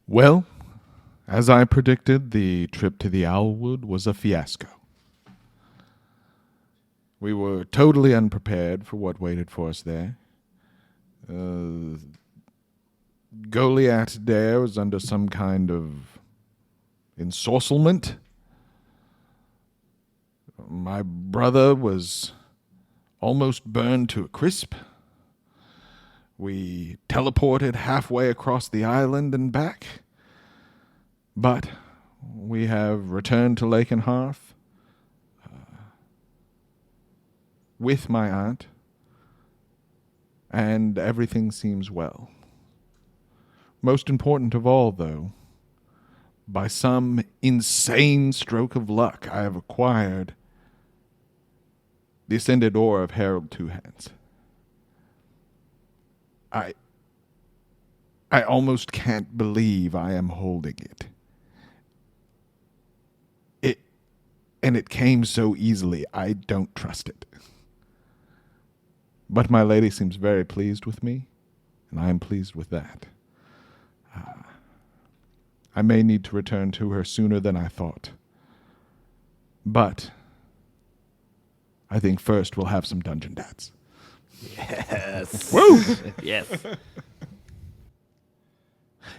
Well, as I predicted, the trip to the Owlwood was a fiasco. We were totally unprepared for what waited for us there. Goliath Dare was under some kind of ensorcelment. My brother was almost burned to a crisp. We teleported halfway across the island and back. But we have returned to Lakenhearth with my aunt, and everything seems well. Most important of all, though, by some insane stroke of luck, I have acquired the Ascended Ore of Harold Two Hands. I almost can't believe I am holding it. And it came so easily, I don't trust it. But my lady seems very pleased with me, and I am pleased with that. I may need to return to her sooner than I thought. But I think first we'll have some dungeon dads. Yes. Woo! Yes.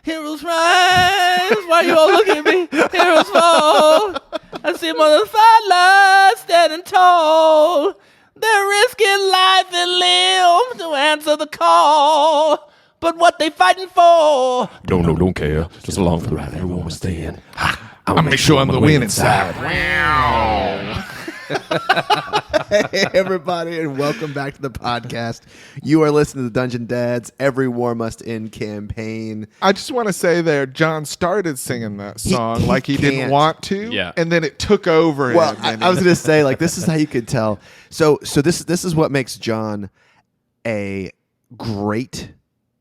Heroes rise, why you all looking at me? Heroes fall. I see them on the spotlight standing tall. They're risking life and limb to answer the call. But what they fighting for? Don't care. Just along for the ride, everyone was staying. I'll make sure I'm the winning side. Hey, everybody, and welcome back to the podcast. You are listening to Dungeon Dads, Every War Must End campaign. I just want to say there, John started singing that song like he didn't can't. want to, Yeah. and then it took over Well, him. I was going to say, like, this is how you could tell. So this is what makes John a great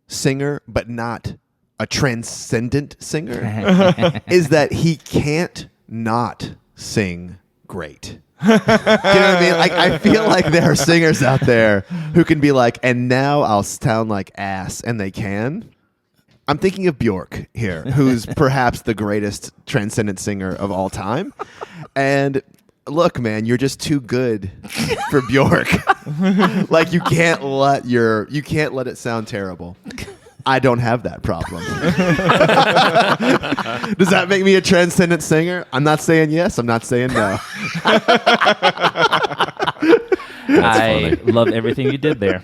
singer, but not a transcendent singer, is that he can't not sing great. You know what I mean? Like, I feel like there are singers out there who can be like, and now I'll sound like ass, and they can. I'm thinking of Bjork here, who's perhaps the greatest transcendent singer of all time. And look, man, you're just too good for Bjork. Like, you can't let it sound terrible. I don't have that problem. Does that make me a transcendent singer? I'm not saying yes. I'm not saying no. I love everything you did there.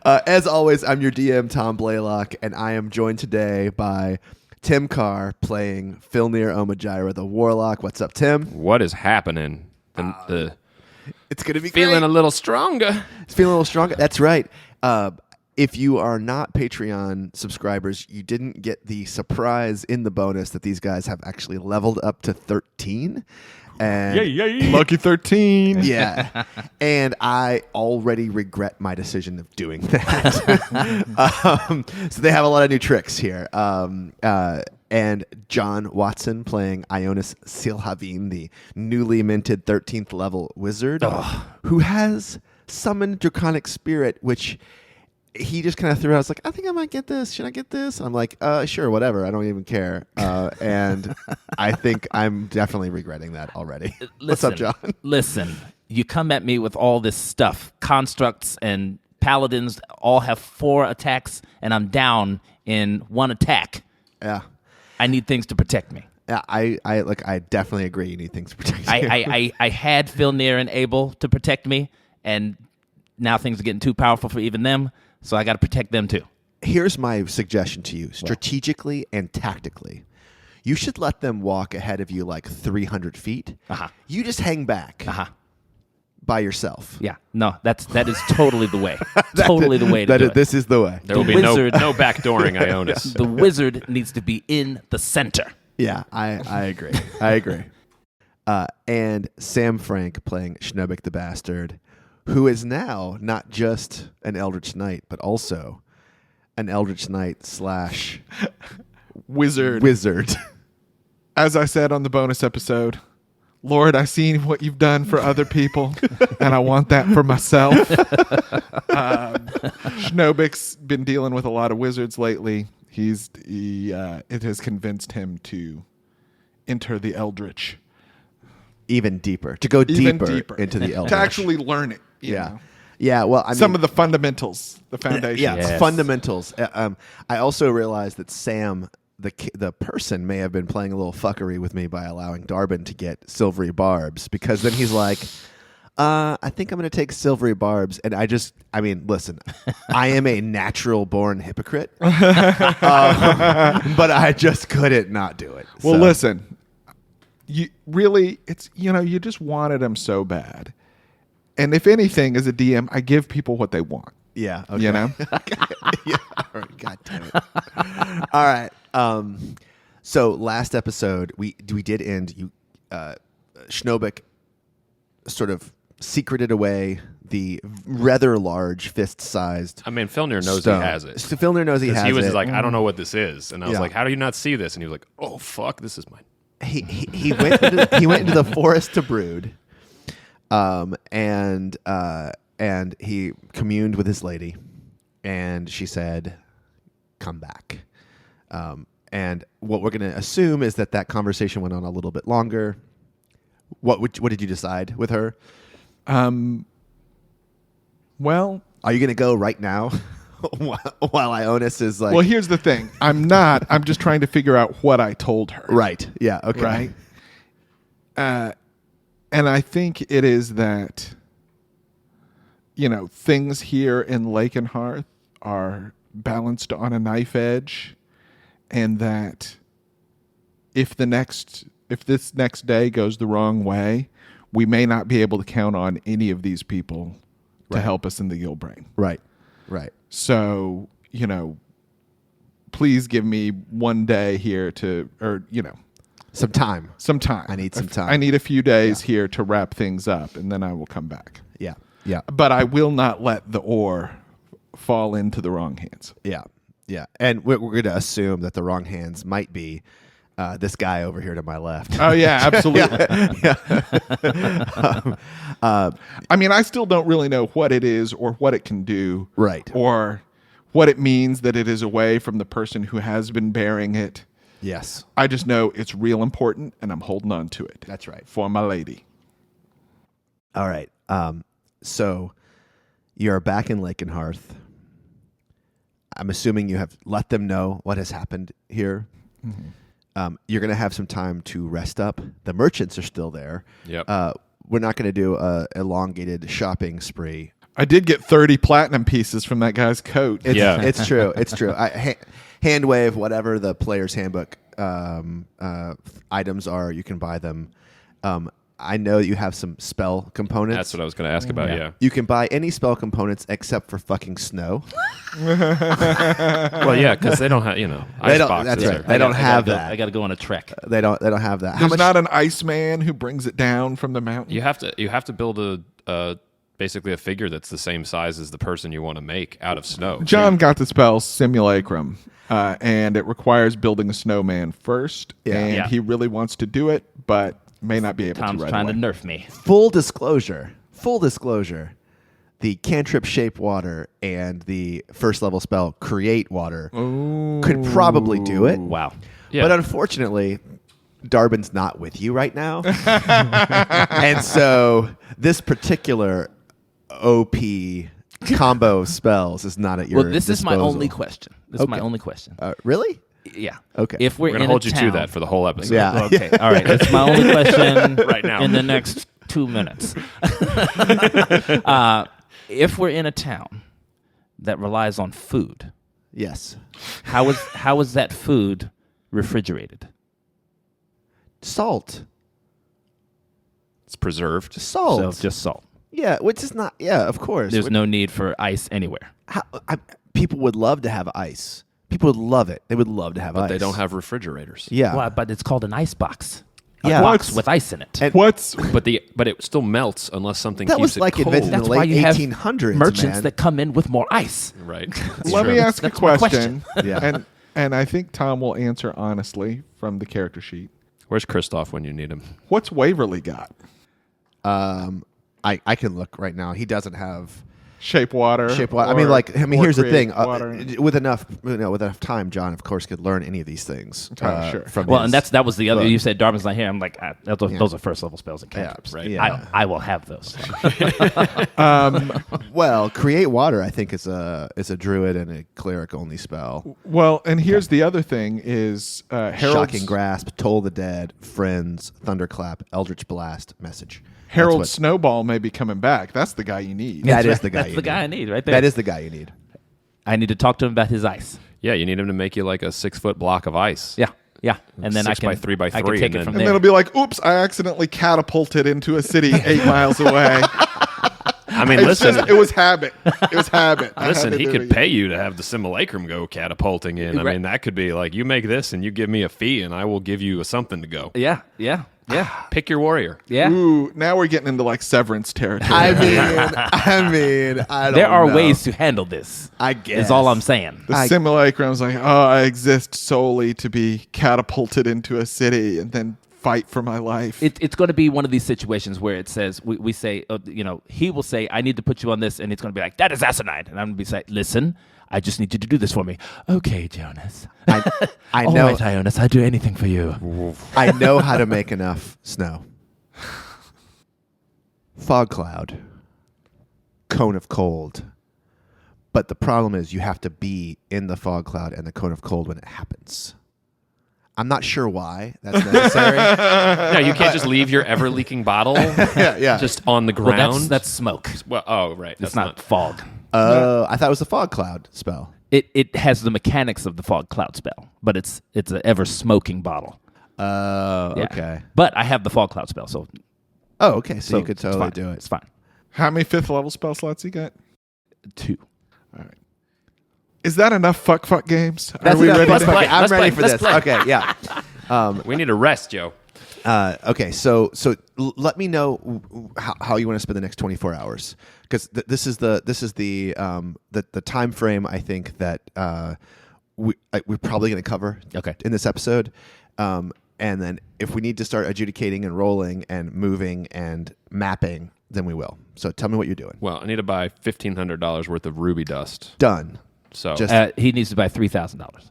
As always, I'm your DM, Tom Blaylock, and I am joined today by Tim Carr playing Filnyr Omajira, the Warlock. What's up, Tim? What is happening? It's going to be Feeling great. a little stronger. It's feeling a little stronger. That's right. If you are not Patreon subscribers, you didn't get the surprise in the bonus that these guys have actually leveled up to 13. And Lucky 13. yeah. And I already regret my decision of doing that. So they have a lot of new tricks here. And John Watson playing Ionus Silhavim, the newly minted 13th level wizard, who has summoned Draconic Spirit, which he just kind of threw out. I was like, I think I might get this. Should I get this? And I'm like, sure, whatever. I don't even care. And I think I'm definitely regretting that already. What's up, John? Listen, you come at me with all this stuff. Constructs and paladins all have 4 attacks, and I'm down in 1 attack. Yeah. I need things to protect me. Yeah, I definitely agree. You need things to protect you. I had Filnyr and Abel to protect me, and now things are getting too powerful for even them, so I got to protect them too. Here's my suggestion to you, strategically and tactically. You should let them walk ahead of you like 300 feet. You just hang back by yourself. Yeah, no, that is totally the way. Totally the way to do it. This is the way. There will be no backdooring Ionus. The wizard needs to be in the center. Yeah, I agree. I agree. And Sam Frank playing Shnobik the Bastard, who is now not just an Eldritch Knight, but also an Eldritch Knight / wizard. As I said on the bonus episode, Lord, I see what you've done for other people, and I want that for myself. Shnobik's been dealing with a lot of wizards lately. It has convinced him to enter the Eldritch Even deeper. To go even deeper into the Eldritch. to actually learn it. you Yeah. know. Yeah, well, I mean, Some of the fundamentals, the foundations. yeah, Yes. fundamentals. I also realized that Sam, the person, may have been playing a little fuckery with me by allowing Darbin to get silvery barbs, because then he's like, I think I'm going to take silvery barbs. And I mean, listen, I am a natural born hypocrite, but I just couldn't not do it. Well, So, listen, you really, it's, you just wanted him so bad. And if anything, as a DM, I give people what they want. Yeah. Okay. You know? Yeah. All right. God damn it. All right. So last episode we did end. Shnobik sort of secreted away the rather large fist-sized. I mean, Filnyr knows stone. he has it. So Filnyr knows he has it. He was like, I don't know what this is. And I was Yeah. like, how do you not see this? And he was like, oh, fuck, this is mine. He went into the forest to brood, and he communed with his lady, and she said, "Come back." And what we're going to assume is that conversation went on a little bit longer. What did you decide with her? Well, Are you going to go right now while Ionus is like? well, here's the thing. I'm not. I'm just trying to figure out what I told her. Right. Yeah. Okay. Right. And I think it is that, things here in Lakenhearth are balanced on a knife edge, and that if this next day goes the wrong way, we may not be able to count on any of these people to help us in the Gilbrain. Right. Right. So, please give me one day here Some time. some time. I need some time. I need a few days here to wrap things up, and then I will come back. Yeah. Yeah. But I will not let the ore fall into the wrong hands. Yeah, yeah, and we're going to assume that the wrong hands might be this guy over here to my left. Oh yeah, absolutely. I mean, I still don't really know what it is or what it can do, Right. Or what it means that it is away from the person who has been bearing it. Yes, I just know it's real important, and I'm holding on to it. that's right. For my lady. All right. So you're back in Lakenhearth. I'm assuming you have let them know what has happened here. Mm-hmm. You're going to have some time to rest up. The merchants are still there. Yep. We're not going to do a elongated shopping spree. I did get 30 platinum pieces from that guy's coat. It's true. It's true. Hand wave whatever the player's handbook items are. You can buy them. I know you have some spell components. That's what I was going to ask about, yeah. You can buy any spell components except for fucking snow. Well, yeah, because they don't have, ice don't- boxes. that's right. Or, They don't have that. I got to go on a trek. They don't have that. There's not an Iceman who brings it down from the mountain. you have to build basically a figure that's the same size as the person you want to make out of snow. John got the spell Simulacrum, and it requires building a snowman first. Yeah. And Yeah. he really wants to do it, but may not be able Tom's to right trying away. to nerf me. Full disclosure. The cantrip shape water and the first level spell create water could probably do it. Wow. Yeah. But unfortunately, Darbin's not with you right now. And so this particular OP combo of spells is not at your Well, this is my disposal. only question. This is my Okay. only question. Really? Yeah. Okay. If we're We're going in to hold a you town, to that for the whole episode. Yeah. Okay. All right. That's my only question Right now. in the next 2 minutes. If we're in a town that relies on food, Yes. how is that food refrigerated? Salt. It's preserved. Salt. So just salt. Yeah, which is not. Yeah, of course. There's no need for ice anywhere. People would love to have ice. People would love it. They would love to have But ice. they don't have refrigerators. Yeah. Well, but it's called an ice box. Yeah. A box What's- with ice in it. And- What's But it still melts unless something That keeps was it like cold. invented in That's the why late you have 1800s, merchants man. that come in with more ice. Right. Let me ask That's a my question. Yeah. And I think Tom will answer honestly from the character sheet. Where's Kristoff when you need him? What's Waverly got? I can look right now. He doesn't have Shape water. I mean, here's the thing. Water. With enough time, John, of course, could learn any of these things. Sure. From Well, his and that was the other. book. You said Darwin's not here. I'm like, those are first level spells and cantrips. right. Yeah. I will have those. Well, create water, I think, is a druid and a cleric only spell. Well, and here's the other thing is Harold's, Shocking grasp, toll the dead, friends, thunderclap, eldritch blast, message. Harold Snowball may be coming back. That's the guy you need. That is the guy. That's the guy I need right there. That is the guy you need. I need to talk to him about his ice. Yeah, you need him to make you like a 6-foot block of ice. Yeah. And then 6 by 3 by I can 3, take and it from And there. then it'll be like, oops, I accidentally catapulted into a city 8 miles away. I mean, It's listen. just, it was habit. It was habit. I Listen, had to he do could it. pay you to have the simulacrum go catapulting in. I Right. mean, that could be like, you make this and you give me a fee and I will give you something to go. Yeah. Pick your warrior. Yeah. Ooh, now we're getting into like Severance territory. I don't There are know. ways to handle this. I guess. Is all I'm saying. The simulacrum's like, I exist solely to be catapulted into a city and then fight for my life. It's going to be one of these situations where it says we say, he will say, I need to put you on this, and it's going to be like, that is asinine, and I'm going to be like, listen, I just need you to do this for me. Okay, Jonas. I All know. right, Ionus, I'll do anything for you. I know how to make enough snow. Fog cloud. Cone of cold. But the problem is you have to be in the fog cloud and the cone of cold when it happens. I'm not sure why that's necessary. No, you can't just leave your ever leaking bottle yeah. just on the Well, ground. that's smoke. Right. It's That's not fog. I thought it was the fog cloud spell. It has the mechanics of the fog cloud spell, but it's an ever smoking bottle. Yeah. Okay. But I have the fog cloud spell, so Okay, so you could it's totally fine. do it. It's fine. How many 5th level spell slots you got? 2. Is that enough fuck games? That's Are we enough. ready? Let's to play. I'm Let's ready play. for Let's this. play. Okay, yeah. We need a rest, Joe. Okay, so let me know how you want to spend the next 24 hours, because this is the time frame I think that we're probably going to cover in this episode, and then if we need to start adjudicating and rolling and moving and mapping, then we will. So tell me what you're doing. Well, I need to buy $1,500 worth of ruby dust. Done. So Just- He needs to buy $3,000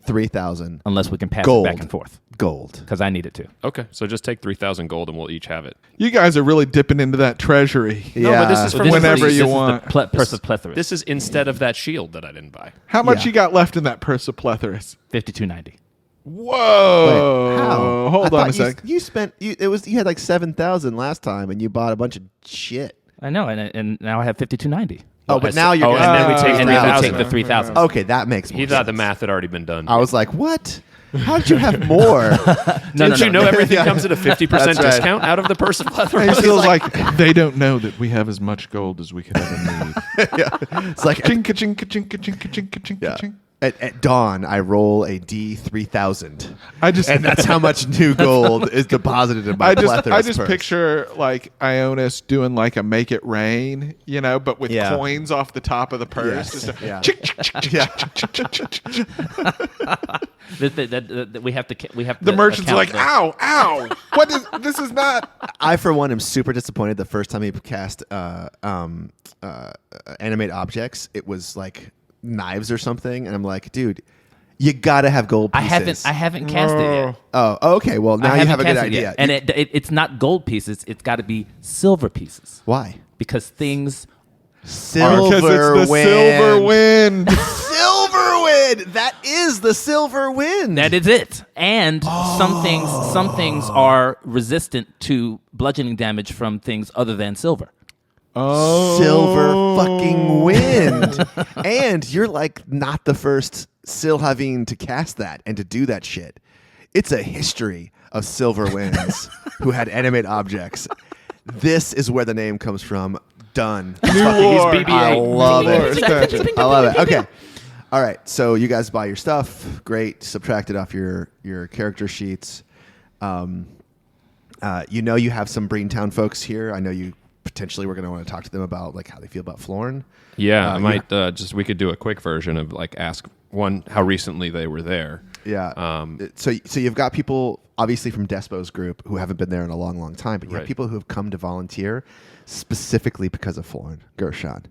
3,000 unless we can pass Gold. it back and forth gold. because I need it too. okay, so just take 3,000 gold and we'll each have it. You guys are really dipping into that treasury. No, but this is So from this is whenever the- you this is the want. Purse of Plethorus. This is instead of that shield that I didn't buy. How much Yeah. you got left in that purse of Plethorus? $52.90. Whoa! How? Hold I on a thought sec. You spent you had like 7,000 last time, and you bought a bunch of shit. I know, and now I have $52.90. Oh, but now you're and gonna then we take And then we 3,000. take the 3,000. Okay, that makes more He sense. thought the math had already been done. I was like, what? How did you have more? Didn't you know everything Yeah. comes at a 50% That's right. discount out of the purse of He plethora? feels like they don't know that we have as much gold as we could ever need. It's like Chink, chink, chink, chink, chink, chink, yeah. chink. At dawn, I roll a D3000, I just and that's how much new gold is deposited in my I Plethorus just purse. picture like Ionus doing like a make it rain, but with Yeah. coins off the top of the purse. Yes. Just a Yeah. chick, chick, chick, chick, Yeah. chick, chick, chick, chick. That we have to. The merchant's account like, the- ow, ow. What is this? Is not. I, for one, am super disappointed. The first time he cast animate objects, it was like knives or something, and I'm like, dude, you gotta have gold I pieces. haven't cast it yet. Oh, okay. Well, now I you haven't have a good cast it idea. yet. And it's not gold pieces. It's got to be silver pieces Why? because things. Because it's the Silver silver wind. Silver wind. That is the silver wind. That is it. And some things are resistant to bludgeoning damage from things other than silver. Oh. Silver fucking wind. And you're like not the first Silhavine to cast that and to do that shit. It's a history of silver winds who had animate objects. This is where the name comes from. Done. New lore. BB-8. I love New lore it. expansion. I love it. Okay. All right. So you guys buy your stuff. Great. Subtract it off your character sheets. You have some Breentown folks here. I know you potentially we're going to want to talk to them about like how they feel about Florn. Yeah, I might we could do a quick version of like ask one how recently they were there. Yeah. So you've got people obviously from Despo's group who haven't been there in a long, long time, but you have Right. people who have come to volunteer specifically because of Florn Gershon.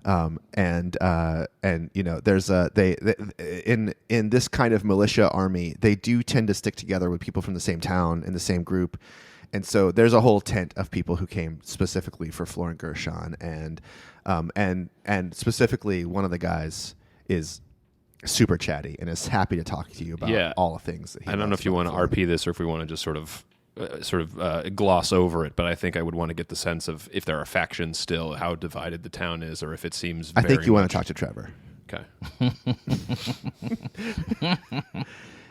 And there's in this kind of militia army, they do tend to stick together with people from the same town in the same group, and so there's a whole tent of people who came specifically for Florin Gershon, and specifically one of the guys is super chatty and is happy to talk to you about all the things that he I don't know if you want to RP this or if we want to just sort of gloss over it, but I think I would want to get the sense of if there are factions still, how divided the town is, or if it seems I think you want to talk to Trevor. Okay.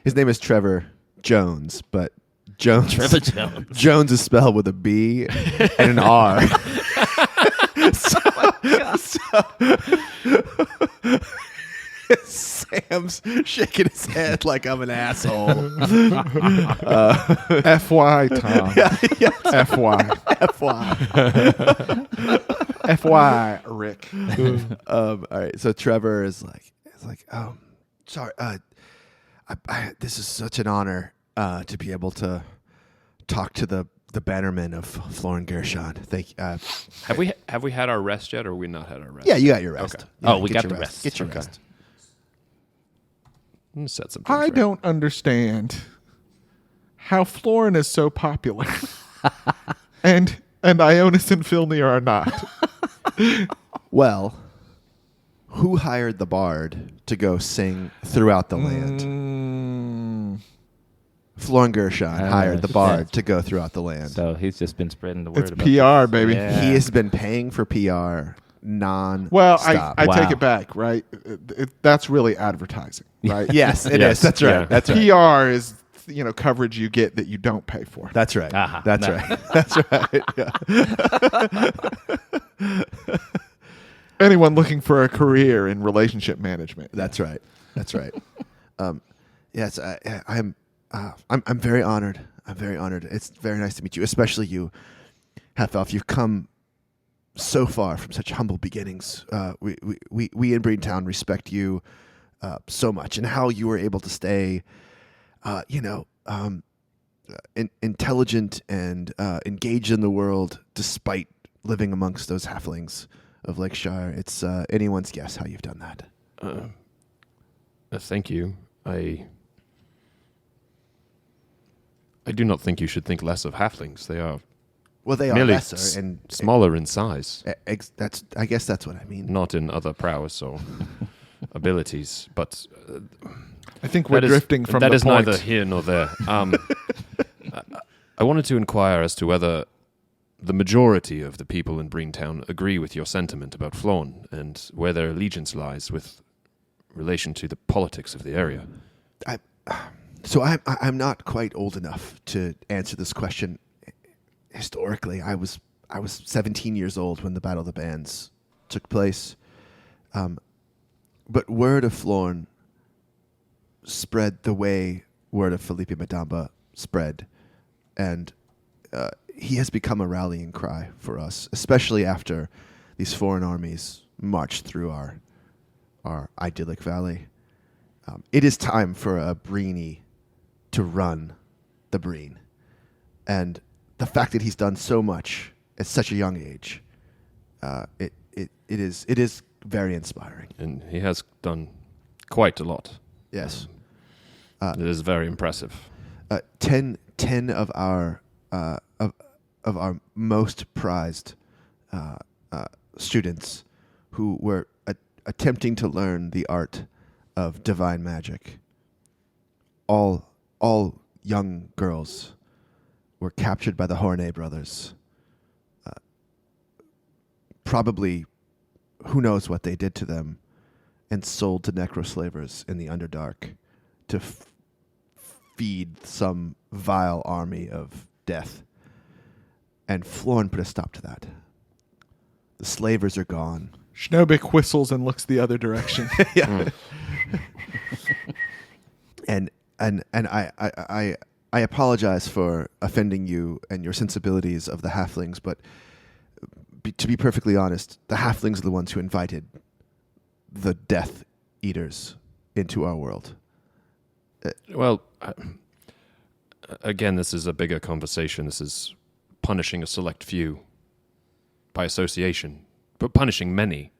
His name is Trevor Jones, but Jones Jones is spelled with a B and an R. Sam's shaking his head like I'm an asshole. FY, Tom. FY. FY, Rick. All right. So Trevor is like, oh, sorry. This is such an honor to be able to talk to the bannerman of Florin Gershon. Thank you. Have we had our rest yet, or we not had our rest? Yeah, you got your rest. Okay. Yeah, We get got your the rest. Get your Okay. rest. Set some things I right. don't understand how Florin is so popular, and Ionus and Filnyr are not. Well, who hired the bard to go sing throughout the land? Florin Gershon hired the bard to go throughout the land. So he's just been spreading the word It's about PR, baby. Yeah. He has been paying for PR Well, stop. I take Wow. it back, right? That's really advertising, right? Yes, it is. Yes, That's right. yeah. That's right. PR is coverage you get that you don't pay for. That's right. Aha. That's No. right. That's right. Yeah. Anyone looking for a career in relationship management. That's right. That's right. Yes, I'm very honored. I'm very honored. It's very nice to meet you, especially you, Half Elf. You've come so far from such humble beginnings. We in Breentown respect you so much, and how you were able to stay, intelligent and engaged in the world despite living amongst those halflings of Lakeshire. It's anyone's guess how you've done that. Thank you. I do not think you should think less of halflings. They are Well, they are merely lesser and smaller in size, I guess that's what I mean. not in other prowess or abilities. But I think we're that is- drifting from that the is point. neither here nor there. I wanted to inquire as to whether the majority of the people in Breentown agree with your sentiment about Florin and where their allegiance lies with relation to the politics of the area. So I'm not quite old enough to answer this question. Historically, I was 17 years old when the Battle of the Bands took place. But word of Florin spread the way word of Felipe Madamba spread, and he has become a rallying cry for us, especially after these foreign armies marched through our idyllic valley. It is time for a Breenie to run the Breen, and the fact that he's done so much at such a young age, it is very inspiring. And he has done quite a lot. Yes, It is very impressive. 10 of our most prized students who were attempting to learn the art of divine magic. All young girls were captured by the Hornet brothers. Probably, who knows what they did to them, and sold to necroslavers in the Underdark to feed some vile army of death. And Florin put a stop to that. The slavers are gone. Shnobik whistles and looks the other direction. Yeah. And I apologize for offending you and your sensibilities of the halflings, but to be perfectly honest, the halflings are the ones who invited the Death Eaters into our world. Well, again, this is a bigger conversation. This is punishing a select few by association, but punishing many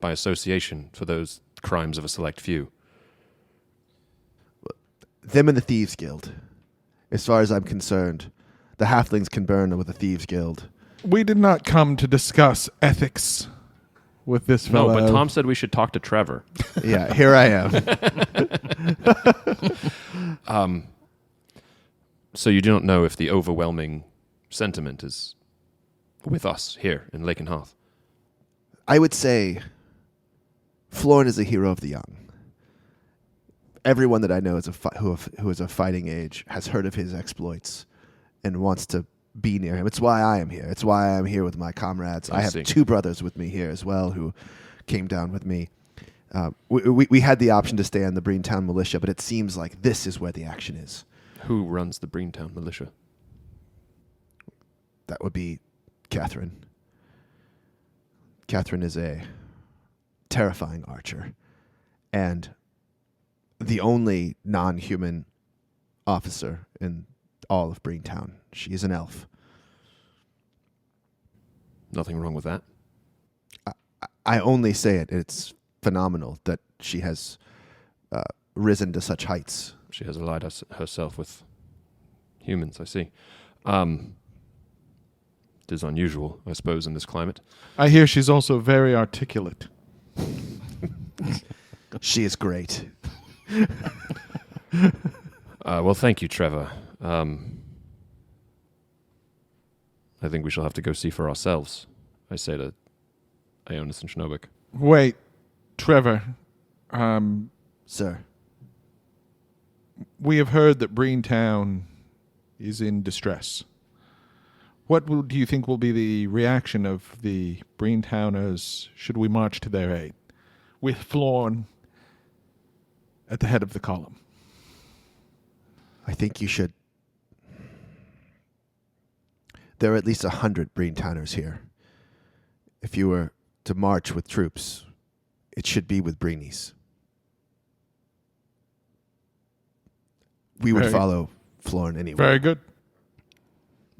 by association for those crimes of a select few. Them and the Thieves Guild. As far as I'm concerned, the halflings can burn with the Thieves Guild. We did not come to discuss ethics with this No, fellow. but Tom said we should talk to Trevor. Yeah, here I am. So you don't know if the overwhelming sentiment is with us here in Lakenhearth. I would say Florin is a hero of the young. Everyone that I know is who is of fighting age has heard of his exploits and wants to be near him. It's why I am here. It's why I'm here with my comrades. I have see. 2 brothers with me here as well who came down with me. We had the option to stay on the Breentown Militia, but it seems like this is where the action is. Who runs the Breentown Militia? That would be Catherine. Catherine is a terrifying archer and the only non-human officer in all of Breentown. She is an elf. Nothing wrong with that. I only say it. It's phenomenal that she has risen to such heights. She has allied herself with humans, I see. It is unusual, I suppose, in this climate. I hear she's also very articulate. She is great. Well, thank you, Trevor. I think we shall have to go see for ourselves, I say to Ionus and Shnobik. Wait, Trevor. Sir. We have heard that Breentown is in distress. What do you think will be the reaction of the Breentowners should we march to their aid, with Florn at the head of the column? I think you should. There are at least 100 Breentowners here. If you were to march with troops, it should be with Breenies. We would Very- follow Florn anyway. Very good.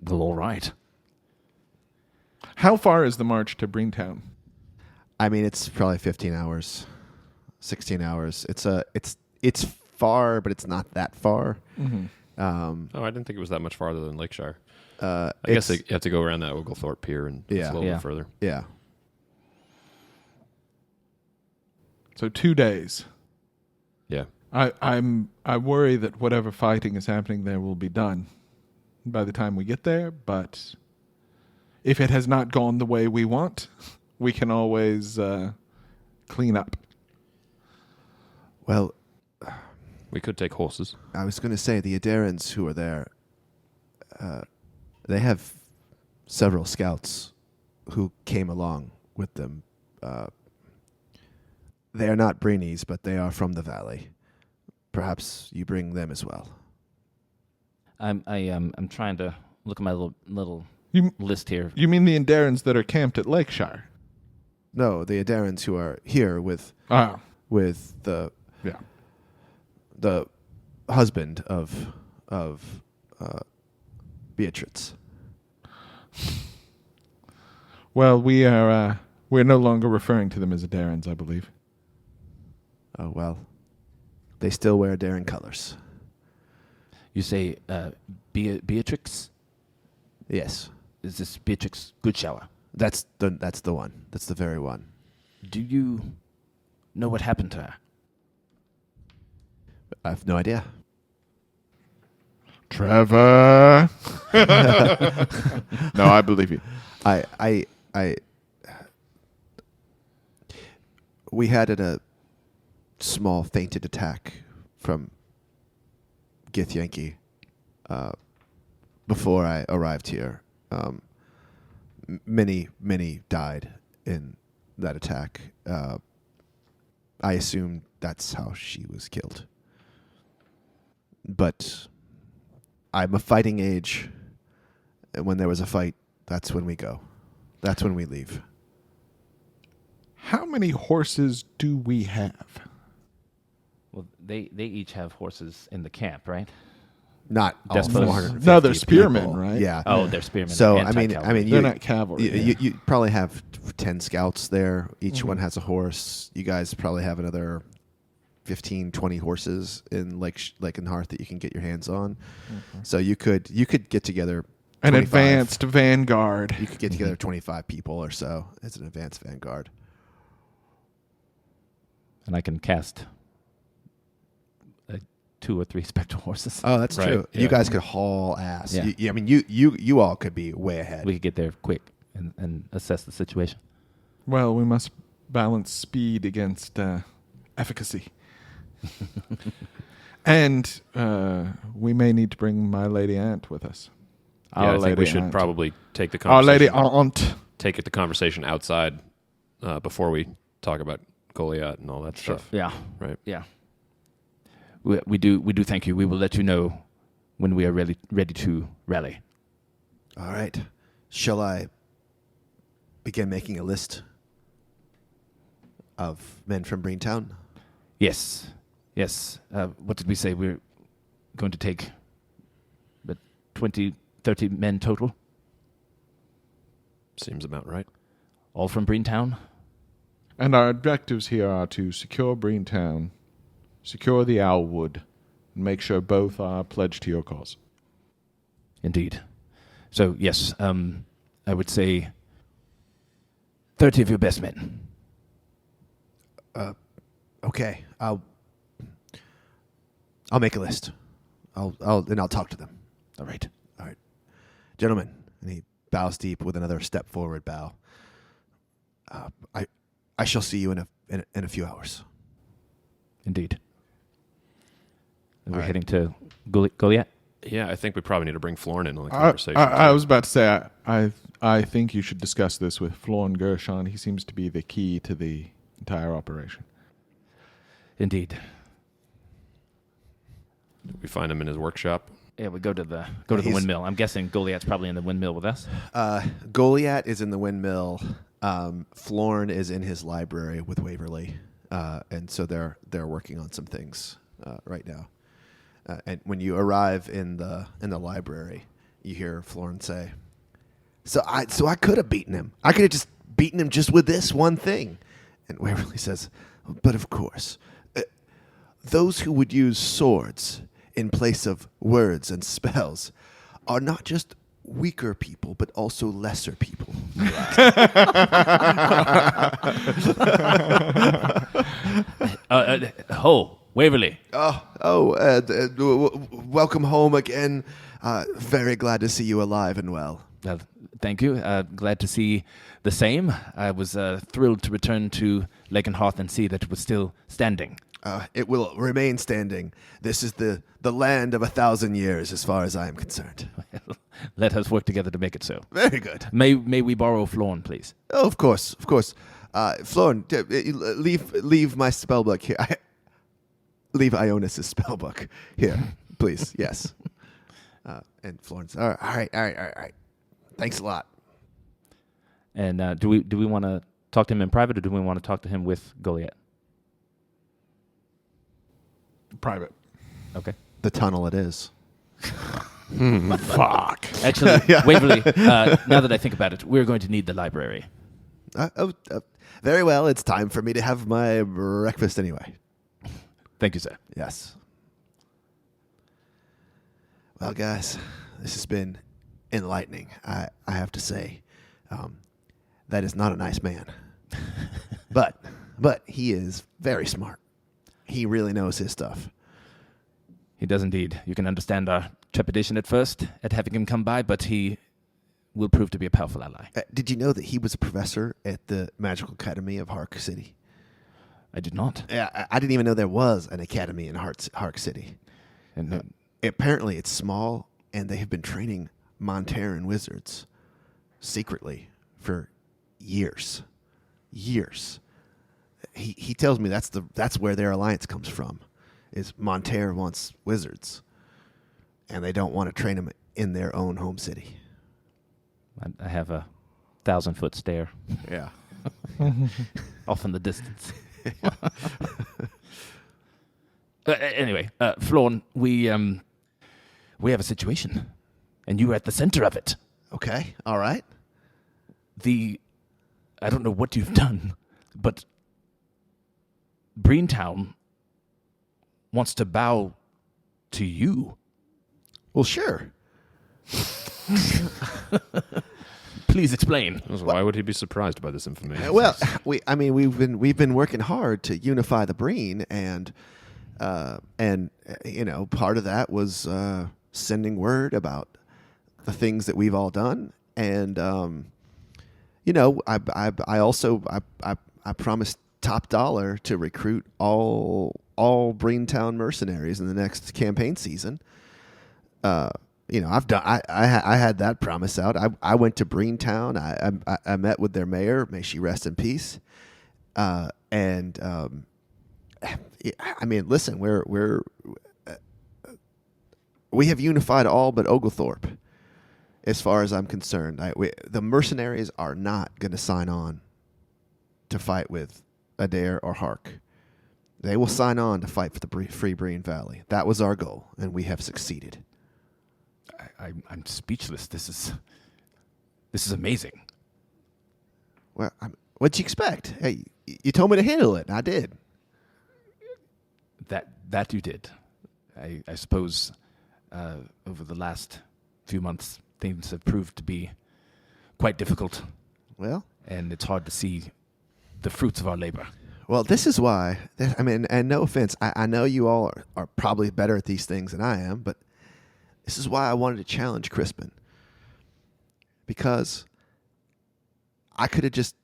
Well, all right. How far is the march to Breentown? I mean, it's probably 15 hours, 16 hours. It's far, but it's not that far. Mm-hmm. Oh, I didn't think it was that much farther than Lakeshire. I I guess you have to go around that Oglethorpe Pier and Yeah. it's a little Yeah. bit further. Yeah. So 2 days. Yeah. I worry that whatever fighting is happening there will be done by the time we get there, but if it has not gone the way we want, we can always clean up. Well, We could take horses. I was going to say the Adarans who are there, they have several scouts who came along with them. They are not Breenies, but they are from the valley. Perhaps you bring them as well. I'm trying to look at my little You list here. you mean the Indarans that are camped at Lakeshire? No, the Adarans who are here with Ah, the yeah. the husband of Beatrice. Well, we're no longer referring to them as Adarans, I believe. Oh well, they still wear Darren colors. You say Beatrix? Yes, Is this Beatrix Goodshower? that's the one. That's the very one. Do you know what happened to her? I have no idea. Trevor. No, I believe you. We had a small fainted attack from Githyanki before I arrived here. Many died in that attack. I assume that's how she was killed. But I'm a fighting age, and when there was a fight, that's when we go. That's when we leave. How many horses do we have? Well, they each have horses in the camp, right? Not all Despots. 450 No, they're spearmen, people. right? Yeah. Oh, they're spearmen. So and I mean, cavalry. They're not cavalry. You probably have have 10 scouts there. Each one has a horse. You guys probably have another 15, 20 horses in Lakenhearth that you can get your hands on. So you could get together An 25. advanced vanguard. You could get together 25 people or so as an advanced vanguard. And I can cast 2 or 3 spectral horses. Oh, that's Right, true. yeah. You guys could haul ass. Yeah. I mean, you all could be way ahead. We could get there quick and assess the situation. Well, we must balance speed against efficacy. And we may need to bring my lady aunt with us. Yeah, Our I think we lady should aunt. probably take the Our conversation. lady aunt. Take it the conversation outside before we talk about Goliath and all that stuff. Yeah. Right. Yeah. We do thank you. We will let you know when we are ready to rally. All right. Shall I begin making a list of men from Breentown? Yes. Yes. What did we say? We're going to take 20, 30 men total, Seems about right. all from Breentown. And our objectives here are to secure Breentown, secure the Owlwood, and make sure both are pledged to your cause. Indeed. So, yes, I would say 30 of your best men. Okay. I'll make a list. I'll talk to them. All right. All right. Gentlemen, and he bows deep with another step forward bow. I shall see you in a few hours. Indeed. And All we're right. heading to Goliath? Yeah, I think we probably need to bring Florin in on the I conversation. was about to say, I think you should discuss this with Florin Gershon. He seems to be the key to the entire operation. Indeed. We find him in his workshop. Yeah, we go to the He's- windmill. I'm guessing Goliath's probably in the windmill with us. Goliath is in the windmill. Florin is in his library with Waverly, and so they're working on some things right now. And when you arrive in the library, you hear Florin say, "So I could have beaten him. I could have just beaten him just with this one thing." And Waverly says, "But of course, those who would use swords in place of words and spells are not just weaker people, but also lesser people." Waverly. Welcome home again. Very glad to see you alive and well. Thank you. Glad to see the same. I was thrilled to return to Lakenhearth and see that it was still standing. It will remain standing. This is the land of 1,000 years, as far as I am concerned. Let us work together to make it so. Very good. May we borrow Florin, please? Oh, of course. Florin, leave my spellbook here. Leave Ionus' spellbook here, please. Yes. And Florin's, all right. Thanks a lot. And do we want to talk to him in private, or do we want to talk to him with Goliath? Private. Okay. The tunnel it is. Fuck. Actually, Waverly, now that I think about it, we're going to need the library. Very well. It's time for me to have my breakfast anyway. Thank you, sir. Yes. Well, guys, this has been enlightening. I have to say, that is not a nice man, but he is very smart. He really knows his stuff. He does indeed. You can understand our trepidation at first at having him come by, but he will prove to be a powerful ally. Did you know that he was a professor at the Magical Academy of Hark City? I did not. Yeah, I didn't even know there was an academy in Hark City. And Apparently, it's small, and they have been training Monteran wizards secretly for years. Years. He tells me that's where their alliance comes from. Is Monter wants wizards, and they don't want to train them in their own home city. I have a 1,000-foot stare Yeah. off in the distance. Anyway, Florin, we have a situation, and you are at the center of it. Okay. All right. The I don't know what you've done, but Breentown wants to bow to you. Well, sure. Please explain. Why would he be surprised by this information? Well, we've been working hard to unify the Breen, and part of that was sending word about the things that we've all done, and I also promised top dollar to recruit all Breentown mercenaries in the next campaign season. I've done. I had that promise out. I went to Breentown. I met with their mayor. May she rest in peace. Listen, we have unified all but Oglethorpe, as far as I'm concerned. The mercenaries are not going to sign on to fight with Adair or Hark. They will sign on to fight for the Free Breen Valley. That was our goal, and we have succeeded. I'm speechless. This is amazing. Well, what'd you expect? Hey, you told me to handle it, and I did. That you did. I suppose over the last few months, things have proved to be quite difficult. Well, and it's hard to see the fruits of our labor. Well, this is why. And no offense, I know you all are probably better at these things than I am, but this is why I wanted to challenge Crispin. Because I could have just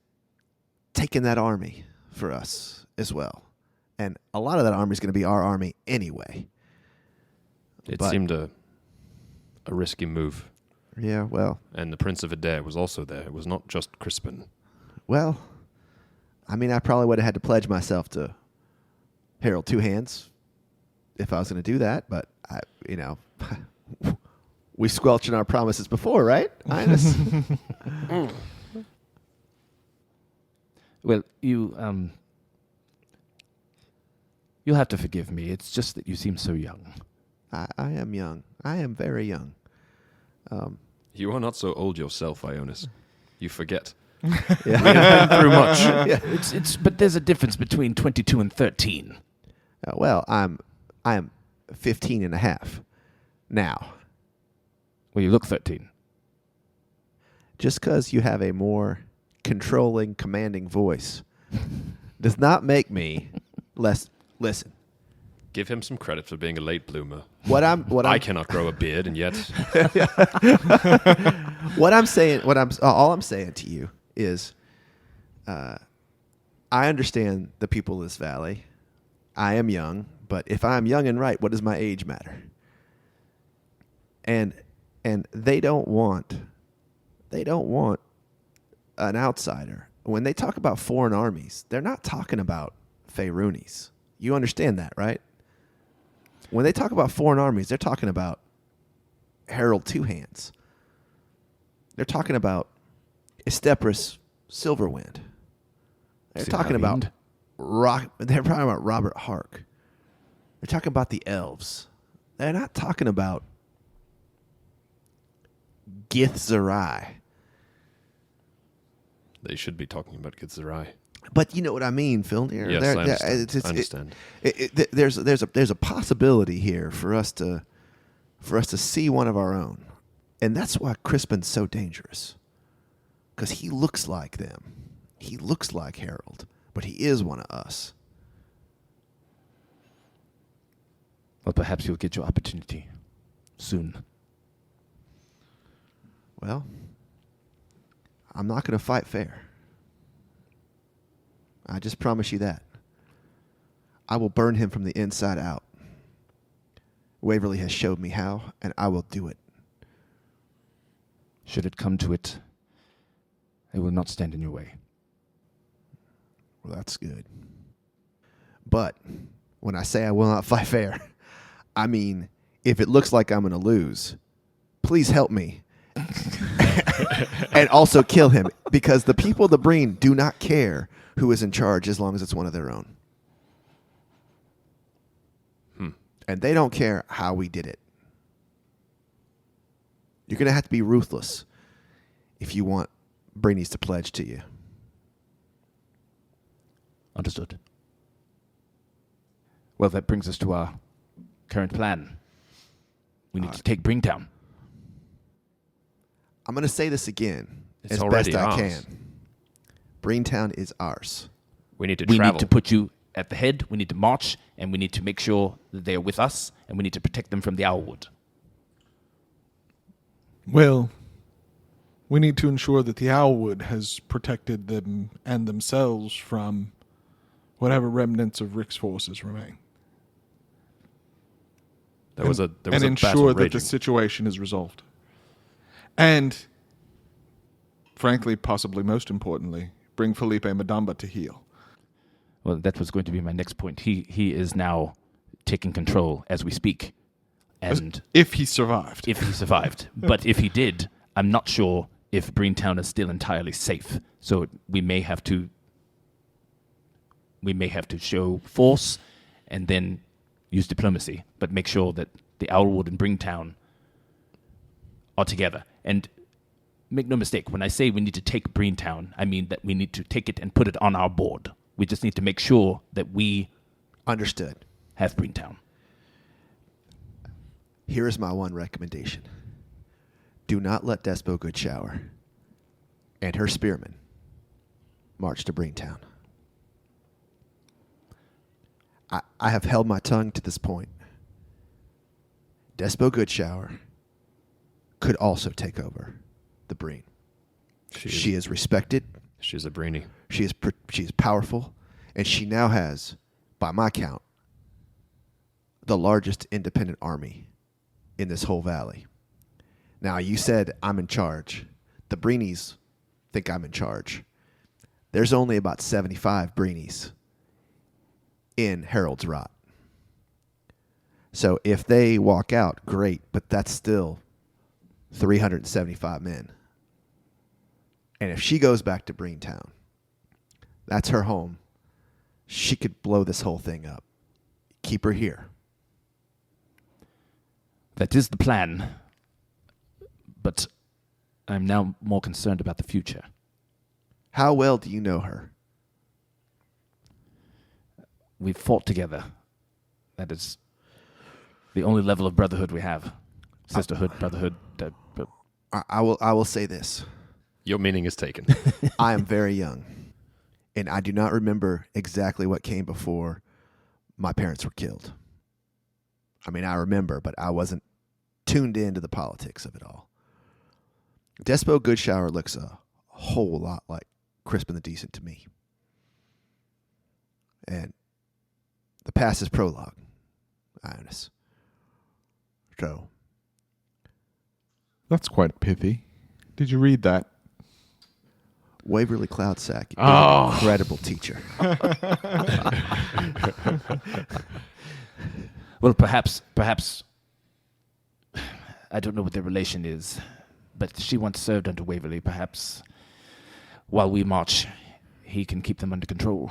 taken that army for us as well. And a lot of that army is going to be our army anyway. It seemed a risky move. Yeah, well. And the Prince of Adair was also there. It was not just Crispin. Well, I probably would have had to pledge myself to Harold Two Hands if I was going to do that, but we squelched on our promises before, right, Ionus? Well, you'll have to forgive me. It's just that you seem so young. I am young. I am very young. You are not so old yourself, Ionus. You forget. Yeah. We have been through much. Yeah. But there's a difference between 22 and 13. Well, I am 15 and a half now. Well, you look 13. Just because you have a more controlling, commanding voice does not make me less. Listen. Give him some credit for being a late bloomer. I cannot grow a beard, and yet all I'm saying to you is, I understand the people of this valley. I am young, but if I'm young and right, what does my age matter? And they don't want an outsider. When they talk about foreign armies, they're not talking about Feyrunis. You understand that, right? When they talk about foreign armies, they're talking about Harold Two Hands. They're talking about Estepris Silverwind. They're talking about They're talking about Robert Hark. They're talking about the elves. They're not talking about Githzerai. they should be talking about Githzerai. But you know what I mean, Filnyr. Yes, I understand. There's a possibility here for us to see one of our own, and that's why Crispin's so dangerous, because he looks like them. He looks like Harold, but he is one of us. Well, perhaps you'll get your opportunity soon. Well, I'm not going to fight fair. I just promise you that. I will burn him from the inside out. Waverly has showed me how, and I will do it. Should it come to it, I will not stand in your way. Well, that's good. But when I say I will not fight fair, I mean, if it looks like I'm going to lose, please help me. And also kill him, because the people of the Breen do not care who is in charge as long as it's one of their own. And they don't care how we did it. You're going to have to be ruthless if you want Brainies to pledge to you. Understood. Well, that brings us to our current plan. We need to take Bringtown. I'm going to say this again It's as already best I ours. can. Breentown is ours. We need to We travel. need to put you at the head, we need to march, and we need to make sure that they are with us, and we need to protect them from the Owlwood. Well, we need to ensure that the Owlwood has protected them and themselves from whatever remnants of Rick's forces remain. there was a and battle ensure that raging. the situation is resolved. And, frankly, possibly most importantly, bring Felipe Madamba to heel. Well, that was going to be my next point. He is now taking control as we speak. And If he survived. if he survived. But if he did, I'm not sure if Breentown is still entirely safe. So we may have to show force and then use diplomacy, but make sure that the Owlwood and Bringtown are together. And make no mistake, when I say we need to take Breentown, I mean that we need to take it and put it on our board. We just need to make sure that we Understood. have Breentown. Here is my one recommendation. Do not let Despo Goodshower and her spearmen march to Breentown. I have held my tongue to this point. Despo Goodshower could also take over the Breen. She is respected. She's a brainy. She is powerful, and she now has, by my count, the largest independent army in this whole valley. Now, you said I'm in charge. The Breenies think I'm in charge. There's only about 75 Breenies in Harold's Rot. So if they walk out, great, but that's still 375 men. And if she goes back to Breentown, that's her home. She could blow this whole thing up. Keep her here. That is the plan. But I'm now more concerned about the future. How well do you know her? We've fought together. That is the only level of brotherhood we have. Sisterhood, brotherhood. I will say this. Your meaning is taken. I am very young, and I do not remember exactly what came before my parents were killed. I mean, I remember, but I wasn't tuned into the politics of it all. Despo Goodshower looks a whole lot like Crispin the Decent to me. And the past is prologue, Ionus. So, That's quite pithy. Did you read that? Waverly Cloudsack is Oh. an incredible teacher. Well, perhaps, I don't know what their relation is, but she once served under Waverly. Perhaps while we march, he can keep them under control.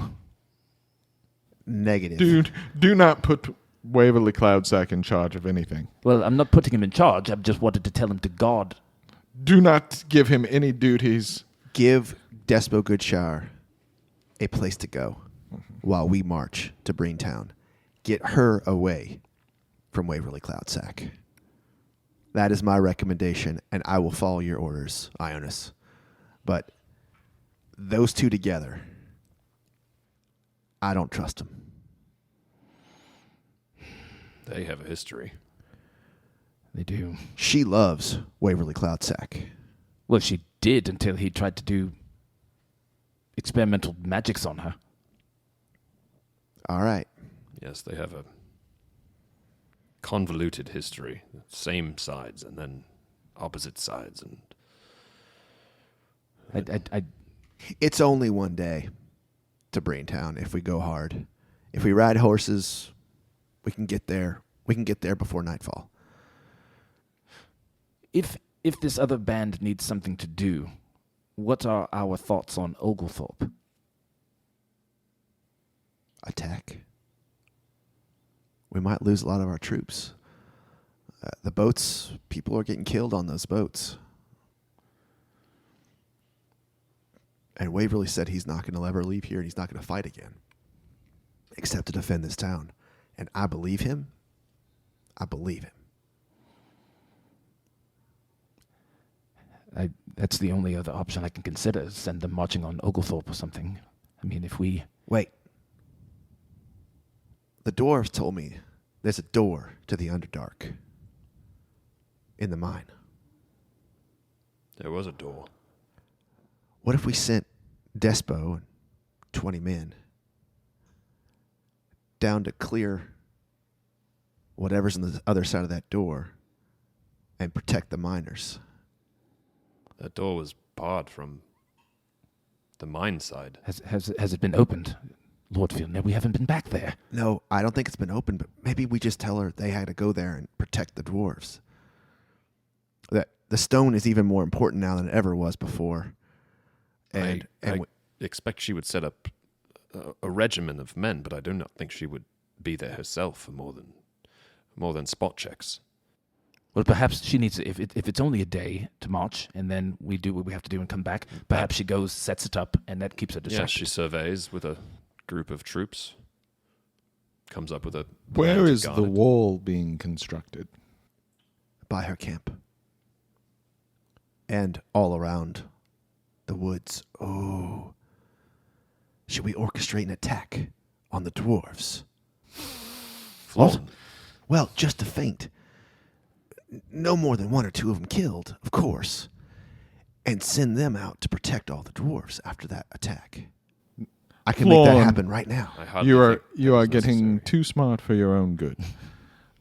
Negative. Dude, do not put Waverly Cloudsack in charge of anything. Well, I'm not putting him in charge. I've just wanted to tell him to guard. Do not give him any duties. Give Despo Goodshower a place to go while we march to Breentown. Get her away from Waverly Cloudsack. That is my recommendation, and I will follow your orders, Ionus. But those two together, I don't trust them. They have a history. They do. She loves Waverly Cloudsack. Well, she did until he tried to do experimental magics on her. All right. Yes, they have a convoluted history. Same sides and then opposite sides. And It's only one day to Breentown if we go hard. If we ride horses, we can get there. We can get there before nightfall. If this other band needs something to do, what are our thoughts on Oglethorpe? Attack. We might lose a lot of our troops. The boats, people are getting killed on those boats. And Waverly said he's not going to ever leave here and he's not going to fight again. except to defend this town. And I believe him. I believe him. That's the only other option I can consider, is send them marching on Oglethorpe or something. I mean, if we... Wait. The dwarves told me there's a door to the Underdark in the mine. There was a door. What if we sent Despo and 20 men down to clear whatever's on the other side of that door and protect the miners? That door was barred from the mine side. Has it been opened? Lord Filnyr, we haven't been back there. No, I don't think it's been open, but maybe we just tell her they had to go there and protect the dwarves. That the stone is even more important now than it ever was before. I expect she would set up a regiment of men, but I do not think she would be there herself for more than spot checks. Well, perhaps she needs, if it's only a day to march, and then we do what we have to do and come back, perhaps she goes, sets it up, and that keeps her Yeah, distracted. she surveys with a group of troops, comes up with a plan Where to is guard the it. wall being constructed? By her camp. And all around the woods. Oh. Should we orchestrate an attack on the dwarves? Flown. Well, just to feint. No more than one or two of them killed, of course. And send them out to protect all the dwarves after that attack. I can make that Flawn. happen right now. I hardly You are think you that are was getting necessary. too smart for your own good.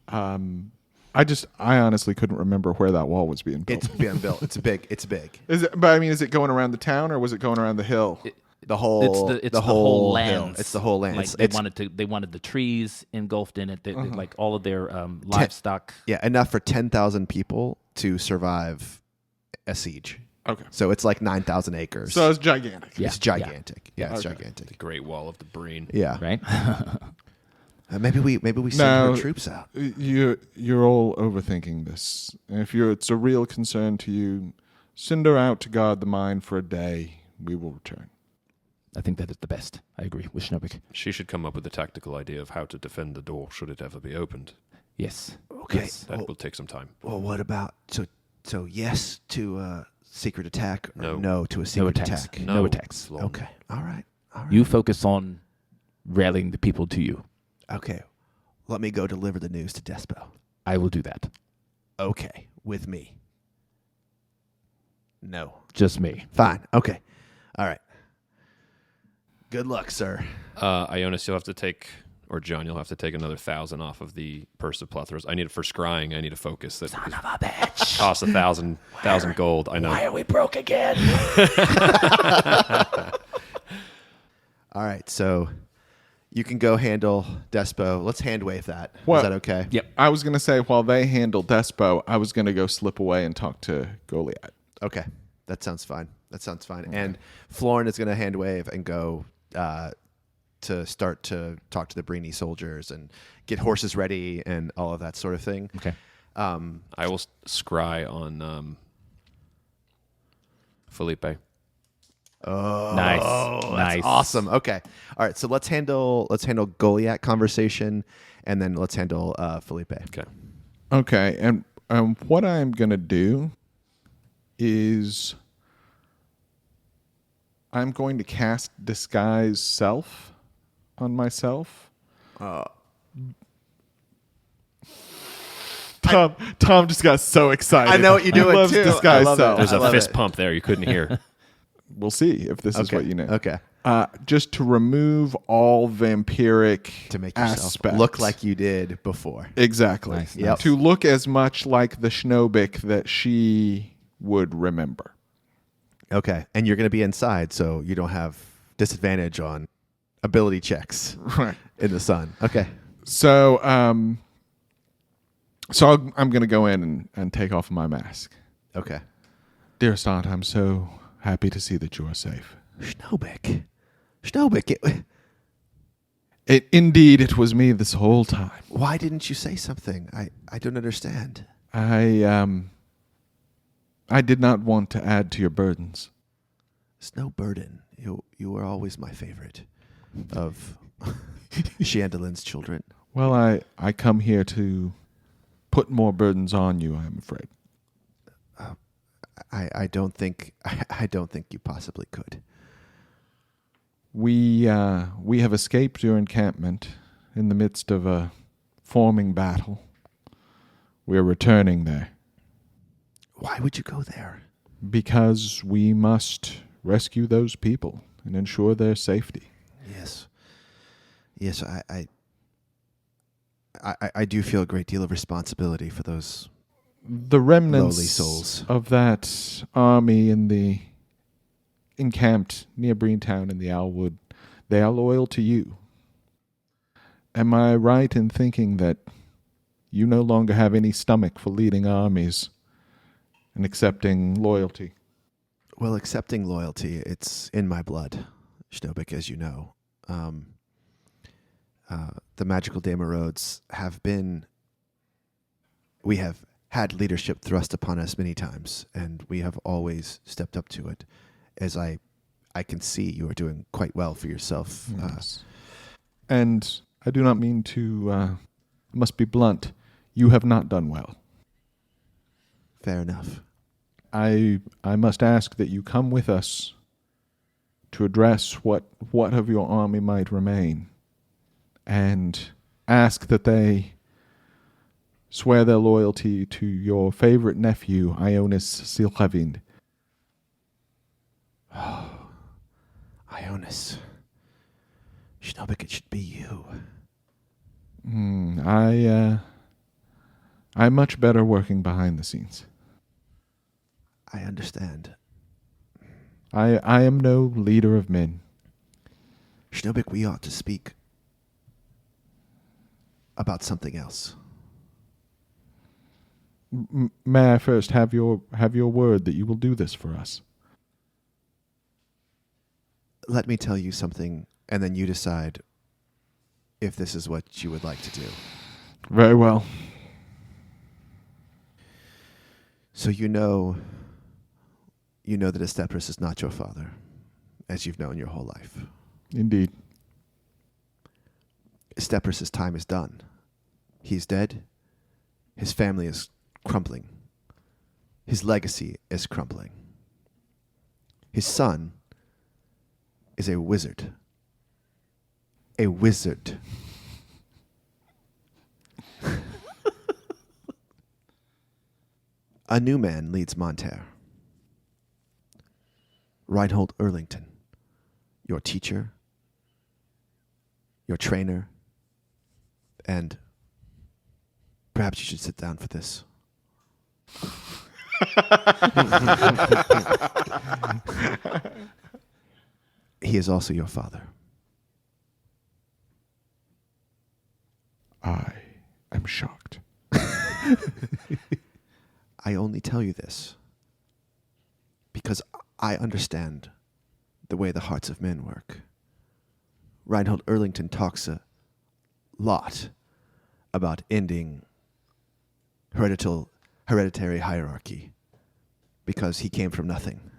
I honestly couldn't remember where that wall was being built. It's being built. It's big. It's big. Is it? But I mean, is it going around the town or was it going around the hill? The whole It's the whole hill. land. It's the whole land. Like It's- they wanted the trees engulfed in it. Like all of their livestock. Yeah, enough for 10,000 people to survive a siege. Okay, So it's like 9,000 acres. so it's gigantic. Yeah, It's gigantic. Yeah, it's Okay. The gigantic. Great Wall of the Breen. Yeah. Right? Maybe we send Now, her troops out. You're all overthinking this. If it's a real concern to you, send her out to guard the mine for a day. We will return. I think that is the best. I agree with Shnobik. She should come up with a tactical idea of how to defend the door should it ever be opened. Yes. Okay. Yes. That will take some time. Well, what about so yes to a secret attack or No. no to a No secret attacks. attack? No attacks. Flown. Okay. All right. All right. You focus on rallying the people to you. Okay. Let me go deliver the news to Despo. I will do that. Okay. With me. No. Just me. Fine. Okay. All right. Good luck, sir. Ionus, you'll have to take, or John, you'll have to take another 1,000 off of the purse of plethras. I need it for scrying. I need a focus that Son of a bitch. costs 1,000 gold. I know. Why are we broke again? All right. So you can go handle Despo. Let's hand wave that. Well- Is that okay? Yep. I was gonna say while they handle Despo, I was gonna go slip away and talk to Goliath. Okay. That sounds fine. That sounds fine. And Florin is going to hand wave and go to start to talk to the Breeny soldiers and get horses ready and all of that sort of thing. Okay. I will scry on Felipe. Nice. Oh, nice. that's awesome. Okay. All right. So let's handle Goliath conversation, and then let's handle Felipe. Okay. Okay, and what I'm gonna do is I'm going to cast Disguise Self on myself. Tom just got so excited. I know what you're He doing, loves too. I Disguise love it. Self. There's I a love fist it. pump there you couldn't hear. We'll see if this is Okay. what you know. Okay. Just to remove all vampiric To make yourself aspects. look like you did before. Exactly. Nice, Yep. To look as much like the Shnobik that she would remember. Okay. And you're going to be inside, so you don't have disadvantage on ability checks Right. in the sun. Okay. So, I'm going to go in and take off my mask. Okay. Dearest Aunt, I'm so happy to see that you are safe. Shnobik. Indeed, it was me this whole time. Why didn't you say something? I don't understand. I did not want to add to your burdens. It's no burden. You were always my favorite of Chandelin's children. Well, I come here to put more burdens on you, I'm afraid. I don't think you possibly could. We have escaped your encampment in the midst of a forming battle. We're returning there. Why would you go there? Because we must rescue those people and ensure their safety. Yes. Yes, I do feel a great deal of responsibility for those The remnants lowly souls. of that army encamped near Breentown in the Owlwood, they are loyal to you. Am I right in thinking that you no longer have any stomach for leading armies and accepting loyalty? Well, accepting loyalty, it's in my blood, Shnobik, as you know. The magical Dameroads we have had leadership thrust upon us many times, and we have always stepped up to it. As I can see, you are doing quite well for yourself. Yes. And I do not mean to, must be blunt, you have not done well. Fair enough. I must ask that you come with us to address what of your army might remain, and ask that they swear their loyalty to your favorite nephew, Ionus Silhavind. Ionus. Shnobik, it should be you. I'm much better working behind the scenes. I understand. I am no leader of men. Shnobik, we ought to speak about something else. May I first have your word that you will do this for us? Let me tell you something, and then you decide if this is what you would like to do. Very well. So you know that Estepris is not your father, as you've known your whole life. Indeed. Estepris' time is done. He's dead. His family is crumbling. His legacy is crumbling. His son is a wizard. A wizard. A new man leads Monterre. Reinhold Erlington, your teacher, your trainer, and perhaps you should sit down for this. He is also your father. I am shocked. I only tell you this because I understand the way the hearts of men work. Reinhold Erlington talks a lot about ending hereditary hierarchy because he came from nothing.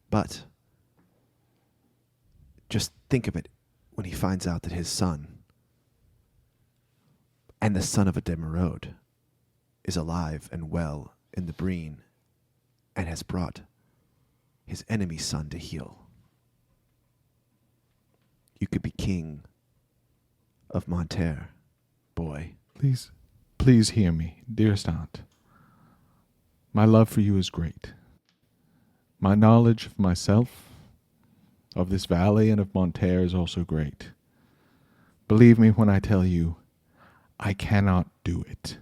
But just think of it when he finds out that his son and the son of a Demerode is alive and well in the Breen and has brought his enemy's son to heal. You could be king of Monterre, boy. Please hear me, dearest aunt. My love for you is great. My knowledge of myself, of this valley, and of Monterre is also great. Believe me when I tell you, I cannot do it.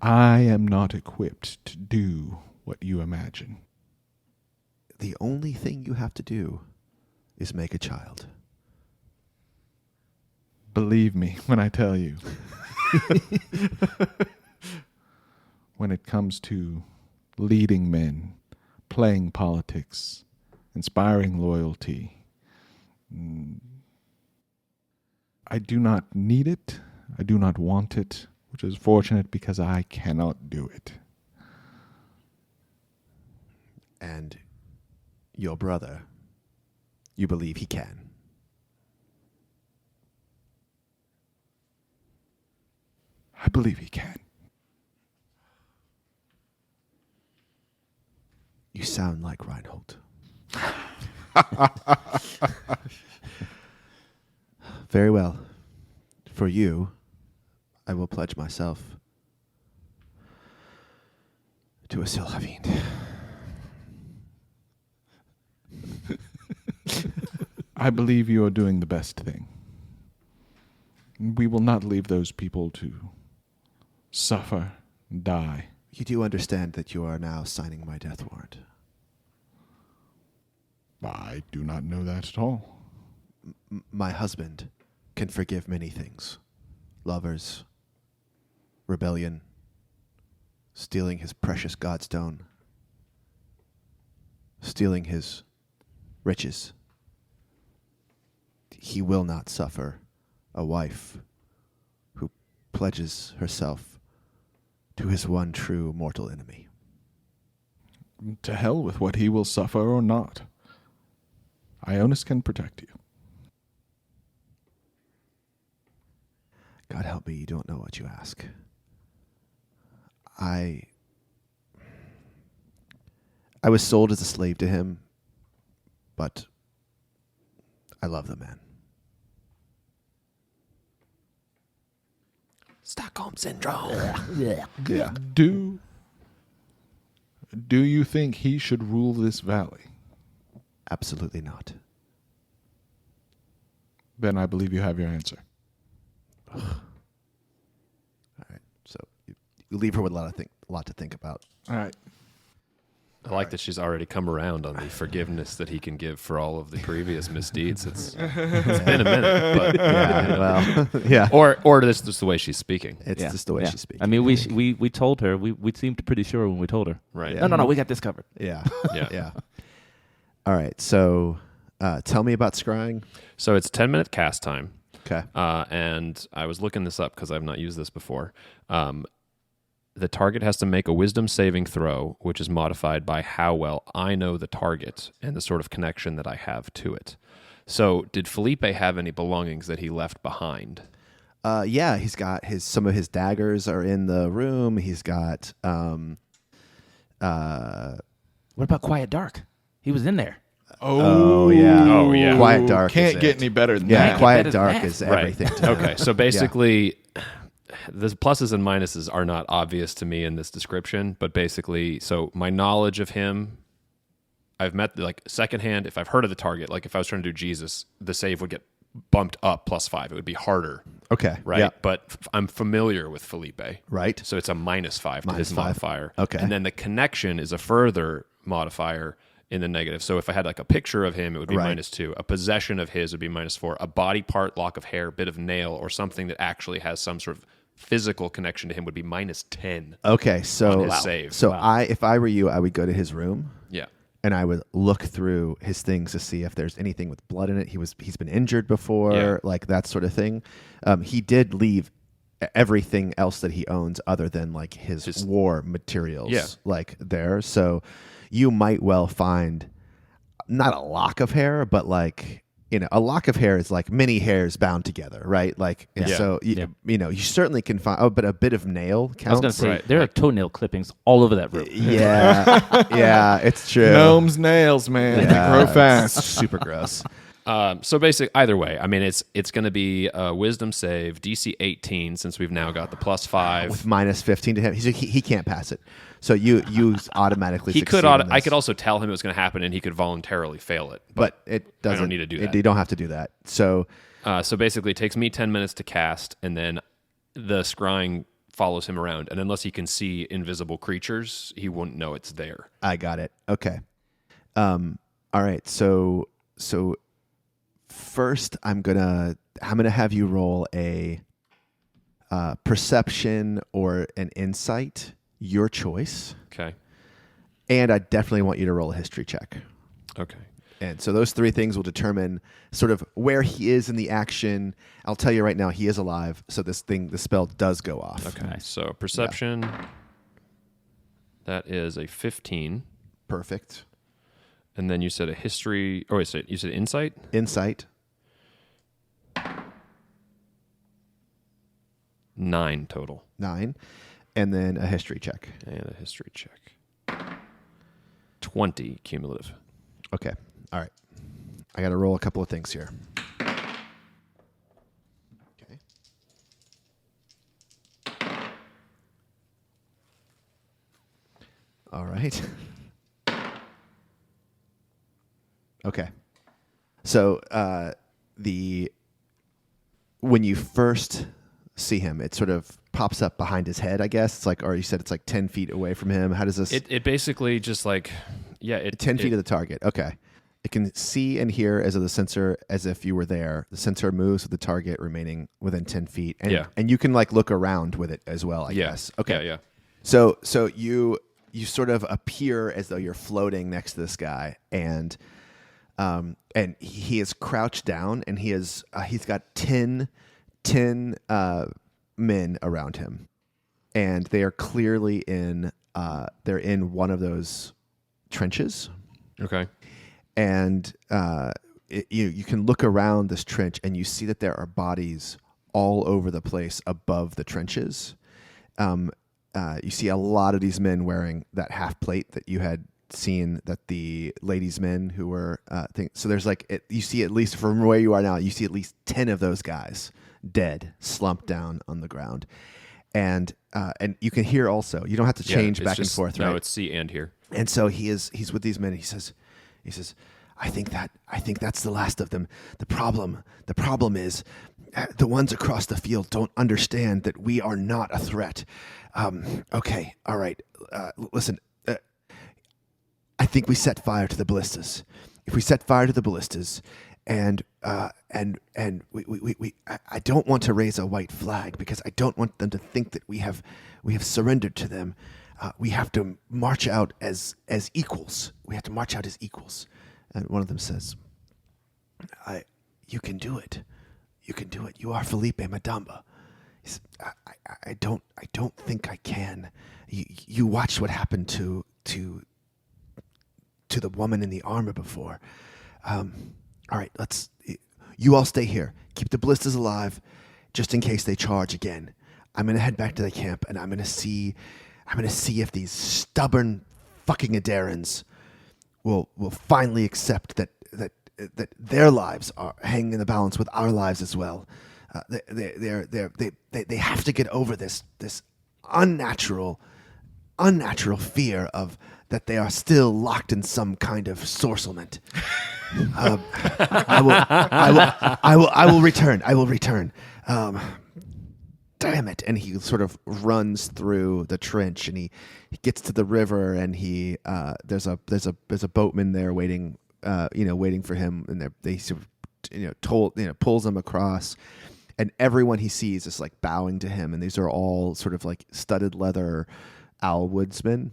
I am not equipped to do what you imagine. The only thing you have to do is make a child. Believe me when I tell you. When it comes to leading men, playing politics, inspiring loyalty, I do not need it. I do not want it, which is fortunate because I cannot do it. And your brother, you believe he can. I believe he can. You sound like Reinhold. Very well. For you, I will pledge myself to a Sylvain. I believe you are doing the best thing. We will not leave those people to suffer and die. You do understand that you are now signing my death warrant. I do not know that at all. My husband can forgive many things. Lovers, rebellion, stealing his precious godstone, stealing his riches. He will not suffer a wife who pledges herself to his one true mortal enemy. To hell with what he will suffer or not. Ionus can protect you. God help me, you don't know what you ask. I was sold as a slave to him, but I love the man. Stockholm Syndrome. Yeah. Do you think he should rule this valley? Absolutely not. Then I believe you have your answer. All right. So you leave her with a lot to think about. All right. I like that she's already come around on the forgiveness that he can give for all of the previous misdeeds. It's been a minute, but Yeah. Well. Yeah. or this is just the way she's speaking. It's just the way she speaks. I mean, we told her. We seemed pretty sure when we told her. Right. Yeah. No, we got this covered. Yeah. Yeah. Yeah. All right. So, tell me about scrying. So it's 10-minute cast time. Okay. And I was looking this up because I've not used this before. The target has to make a wisdom saving throw, which is modified by how well I know the target and the sort of connection that I have to it. So did Felipe have any belongings that he left behind? Yeah, he's got some of his daggers are in the room. He's got What about Quiet Dark? He was in there. Oh yeah. Oh, yeah. Quiet Dark. Can't is get it. any better than Yeah, that. Quiet better than Dark that. is everything. To him. Okay, so basically, the pluses and minuses are not obvious to me in this description, but basically, so my knowledge of him, I've met, like, secondhand, if I've heard of the target, like if I was trying to do Jesus, the save would get bumped up +5. It would be harder, Okay. right? Yeah. But I'm familiar with Felipe. Right. So it's a -5 to his -5. modifier. Okay. And then the connection is a further modifier in the negative. So if I had like a picture of him, it would be Right. -2. A possession of his would be -4. A body part, lock of hair, bit of nail, or something that actually has some sort of physical connection to him would be -10. Okay. On So his save. So if I were you, I would go to his room Yeah. and I would look through his things to see if there's anything with blood in it. He's been injured before, Yeah. like that sort of thing. He did leave everything else that he owns other than like his war materials, Yeah. like there. So you might well find not a lock of hair, but like, a lock of hair is like many hairs bound together, right? Like, and Yeah. so you certainly can find. But a bit of nail counts. I was going to say, Right. there are toenail clippings all over that room. Yeah, yeah, it's true. Gnomes' nails, man. They grow it's fast. super gross. So basically, either way, I mean, it's going to be a wisdom save, DC 18, since we've now got the +5. With -15 to him, he can't pass it. So you automatically. He succeed could. in I this. could also tell him it was going to happen, and he could voluntarily fail it. but it doesn't. need to do that. You don't have to do that. So So basically, it takes me 10 minutes to cast, and then the scrying follows him around. And unless he can see invisible creatures, he wouldn't know it's there. I got it. Okay. All right. So first, I'm gonna have you roll a perception or an insight, your choice, Okay. and I definitely want you to roll a history check. Okay. And so those three things will determine sort of where he is in the action. I'll tell you right now, he is alive. So the spell does go off. Okay. So perception. That is a 15. Perfect. And then you said a history. Oh, wait, you said insight? Insight. 9 total. 9. And then a history check. And a history check. 20 cumulative. Okay. All right. I got to roll a couple of things here. Okay. All right. Okay. So when you first see him, it sort of pops up behind his head, I guess. It's like, or you said it's like 10 feet away from him. How does this? It basically just like, 10 feet of the target. Okay. It can see and hear as of the sensor as if you were there. The sensor moves with the target remaining within 10 feet. And, and you can like look around with it as well, I guess. Okay. Yeah. So you sort of appear as though you're floating next to this guy, and he is crouched down, and he's got 10 men around him, and they are clearly in one of those trenches. Okay. And you can look around this trench, and you see that there are bodies all over the place above the trenches. You see a lot of these men wearing that half plate that you had seen, that the ladies' men who were so there's like you see, at least from where you are now, you see at least 10 of those guys dead, slumped down on the ground, and you can hear also. You don't have to change back and forth, right? No, it's see and hear. And so he's with these men. He says, I think that's the last of them. The problem is the ones across the field don't understand that we are not a threat. Okay, all right. Listen, I think we set fire to the ballistas. If we set fire to the ballistas, and we I don't want to raise a white flag because I don't want them to think that we have surrendered to them. We have to march out as equals. We have to march out as equals. And one of them says, you can do it. You can do it. You are Felipe Madamba. He says, I don't think I can. You watched what happened to the woman in the armor before. All right, you all stay here. Keep the ballistas alive, just in case they charge again. I'm gonna head back to the camp, and I'm gonna see if these stubborn fucking Adarans will finally accept that their lives are hanging in the balance with our lives as well. They have to get over this unnatural fear of that they are still locked in some kind of sorcelment. I will return. Damn it! And he sort of runs through the trench, and he gets to the river, and there's a boatman there waiting for him, and they sort of pulls him across, and everyone he sees is like bowing to him, and these are all sort of like studded leather owl woodsmen.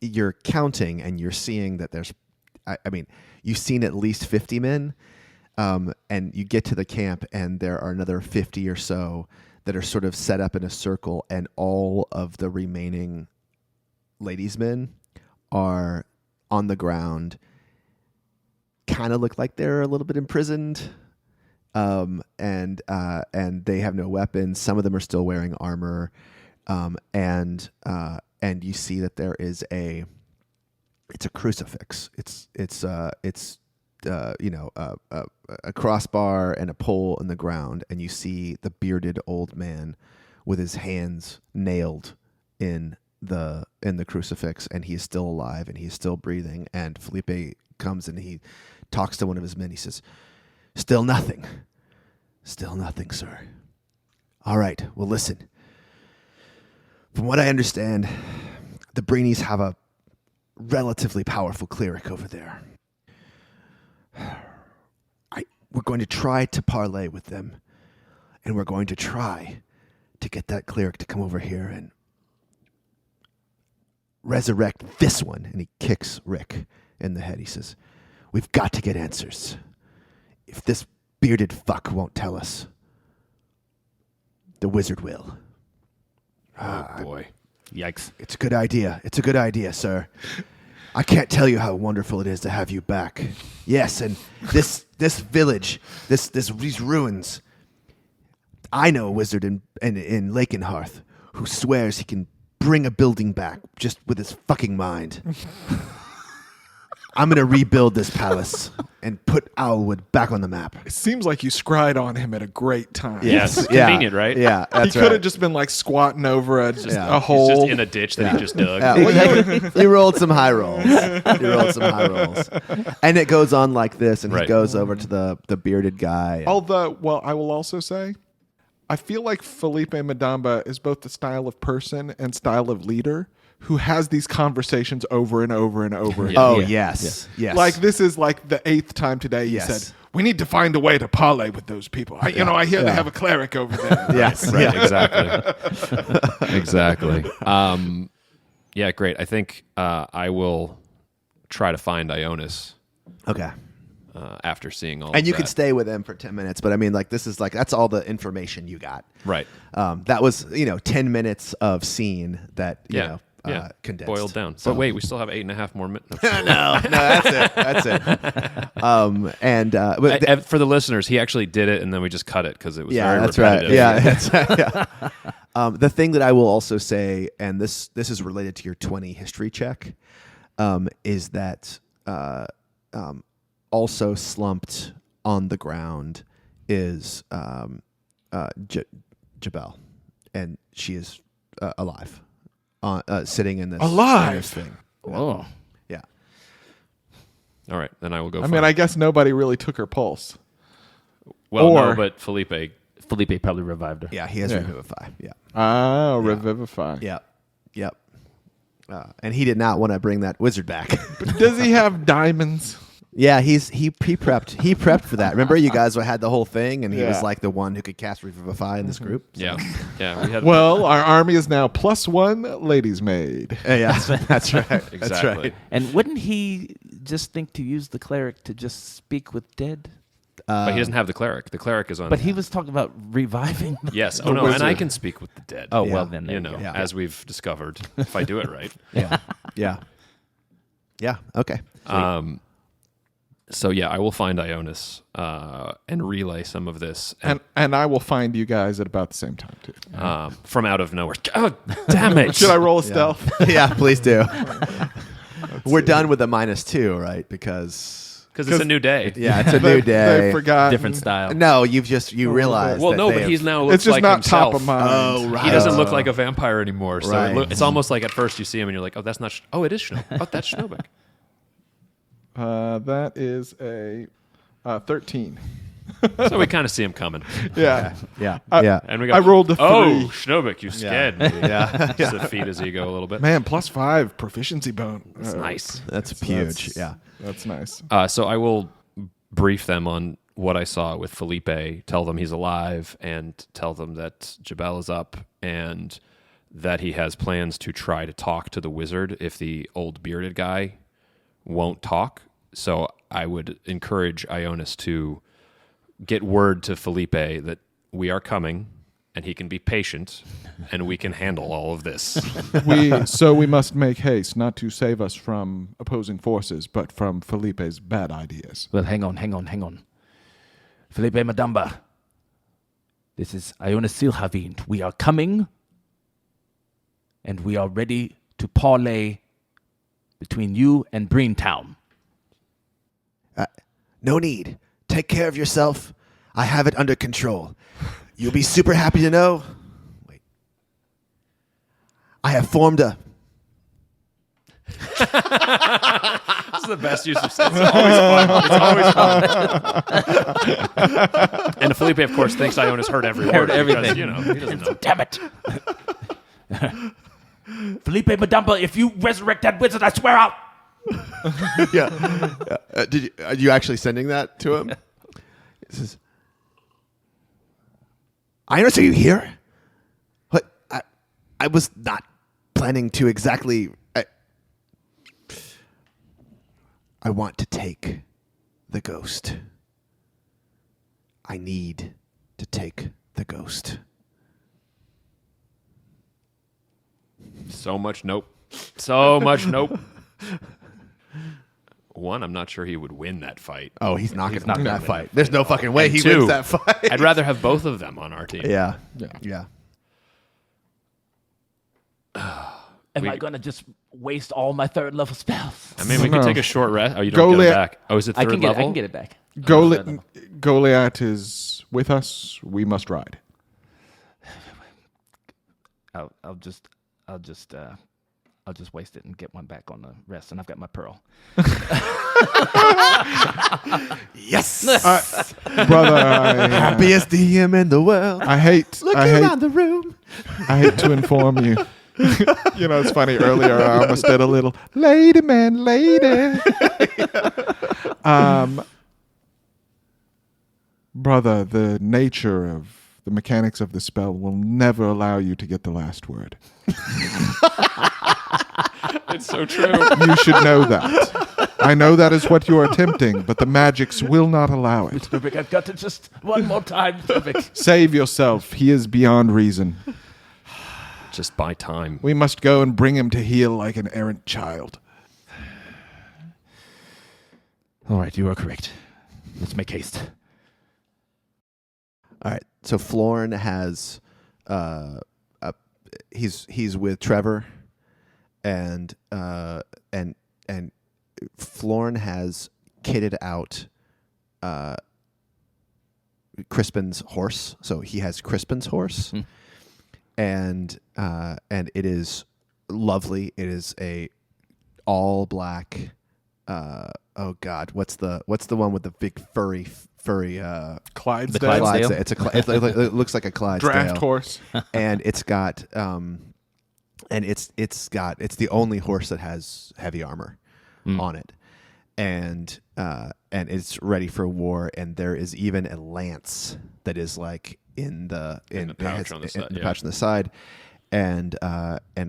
You're counting, and you're seeing that there's, you've seen at least 50 men. And you get to the camp, and there are another 50 or so that are sort of set up in a circle, and all of the remaining ladies' men are on the ground, kind of look like they're a little bit imprisoned, and they have no weapons. Some of them are still wearing armor, and you see that there is it's a crucifix. It's a crossbar and a pole in the ground, and you see the bearded old man with his hands nailed in the crucifix, and he is still alive and he is still breathing. And Felipe comes and he talks to one of his men. He says, still nothing, sir. All right, well, listen. From what I understand, the Breenis have a relatively powerful cleric over there. We're going to try to parlay with them, and we're going to try to get that cleric to come over here and resurrect this one. And he kicks Rick in the head. He says, we've got to get answers. If this bearded fuck won't tell us, the wizard will. Oh, boy. Yikes. It's a good idea, sir. I can't tell you how wonderful it is to have you back. Yes, and this village, these ruins, I know a wizard in Lakenhearth who swears he can bring a building back just with his fucking mind. I'm going to rebuild this palace and put Owlwood back on the map. It seems like you scried on him at a great time. Yes, convenient, right? Yeah, He that's could have right. just been like squatting over a He's hole. just in a ditch that he just dug. He rolled some high rolls. And it goes on like this, and he Right. goes over to the bearded guy. Although, well, I will also say, I feel like Felipe Madamba is both the style of person and style of leader who has these conversations over and over and over. Yeah. Oh, Yeah. yes. Yes. Like this is like the 8th time today you Yes. said, we need to find a way to parlay with those people. I hear they have a cleric over there. Yes. Right, Yeah. exactly. Yeah, great. I think I will try to find Ionus Okay. after seeing all And of you that. can stay with him for 10 minutes, but I mean, like, this is like, that's all the information you got. Right. That was, 10 minutes of scene that, condensed. Boiled down. So, But wait, we still have 8.5 more minutes. no, that's it. But For the listeners, he actually did it, and then we just cut it because it was yeah, very that's right. repetitive. Yeah, that's right. Yeah. The thing that I will also say, and this is related to your 20 history check, is that also slumped on the ground is Jabel, and she is alive, sitting in this Alive? in this thing. Oh. Yeah. All right, then I will go. I mean, I guess nobody really took her pulse. no, or- but Felipe. Felipe probably revived her. Yeah, he has Yeah. Revivify. Yeah. Oh, revivify. Yep. And he did not want to bring that wizard back. But does he have diamonds? Yeah, he prepped. He prepped for that. Remember, you guys had the whole thing, and he was Yeah. like the one who could cast Revivify in this group. Yeah, yeah. We had Well, our army is now +1 ladies' maid. Yeah, that's right. That's exactly. right. And wouldn't he just think to use the cleric to just speak with dead? But he doesn't have the cleric. The cleric is on. But he was talking about reviving. yes. The Oh no, and I wizard. can speak with the dead. Oh, Yeah. well, then. there you you know, go. Yeah. as we've discovered, if I do it right. Yeah. Okay. So yeah, I will find Ionus and relay some of this and, And I will find you guys at about the same time, too. from out of nowhere. Oh, damn it! Should I roll a stealth? Yeah, please do. We're done with the -2, right? Because Because it's a new day. yeah, it's a new day. They forgot. Different style. No, you realize. Well, that no, they but have- he's now looks It's just like not himself. top of mind. Oh, right. He doesn't look like a vampire anymore. So Right. it's almost like at first you see him and you're like, oh, that's not. Oh, it is Shnobik. Oh, that's Shnobik. That is a 13. So we kind of see him coming. Yeah. Yeah. I- Yeah. And we got. I rolled a 3. Oh, Shnobik, you scared me. Yeah. Just to feed his ego a little bit. Man, +5 proficiency bone. It's nice. That's huge. Yeah. That's nice. So I will brief them on what I saw with Felipe, tell them he's alive, and tell them that Jabal is up, and that he has plans to try to talk to the wizard if the old bearded guy won't talk. So I would encourage Ionus to get word to Felipe that we are coming, and he can be patient, and we can handle all of this. We must make haste, not to save us from opposing forces, but from Felipe's bad ideas. Well, hang on. Felipe Madamba. This is Ionus Silhavind. We are coming, and we are ready to parlay between you and Breentown. No need. Take care of yourself. I have it under control. You'll be super happy to know. Wait. I have formed a. This is the best use of sense. It's always fun. And Felipe, of course, thinks Ionus heard every word. Heard everything. Because, he doesn't know. Damn it. Felipe Madamba, if you resurrect that wizard, I swear out. Yeah. Are you actually sending that to him? It says, Ionus, are you here? What? I was not planning to exactly. I want to take the ghost. I need to take the ghost. So much nope. So much nope. one, I'm not sure he would win that fight. Oh, he's not going to not win gonna that win fight. There's no fucking way And he two, wins that fight. I'd rather have both of them on our team. Yeah. Yeah. Am I going to just waste all my 3rd level spells? I mean, we No. could take a short rest. Oh, you don't get Goliath- it back. Oh, is it I third can get it. level? I can get it back. Goliath is with us. We must ride. I'll just waste it and get one back on the rest, and I've got my pearl. Yes. Brother, I, Happiest DM in the world. I hate the room. I hate to inform you. You know, it's funny. Earlier, I almost did a little lady man, lady. Brother, the nature of the mechanics of the spell will never allow you to get the last word. It's so true. You should know that. I know that is what you are attempting, but the magics will not allow it. Shnobik, I've got to just one more time, Shnobik. Save yourself. He is beyond reason. Just buy time. We must go and bring him to heel like an errant child. All right, you are correct. Let's make haste. All right. So Florn has, he's with Trevor, and Florn has kitted out Crispin's horse. So he has Crispin's horse, and it is lovely. It is a all black. Oh God, what's the one with the big furry? Clydesdale. Clydesdale. It looks like a Clydesdale Draft horse. and it's got it's the only horse that has heavy armor on it, and it's ready for war. And there is even a lance that is like in the pouch on the side, the pouch on the side, and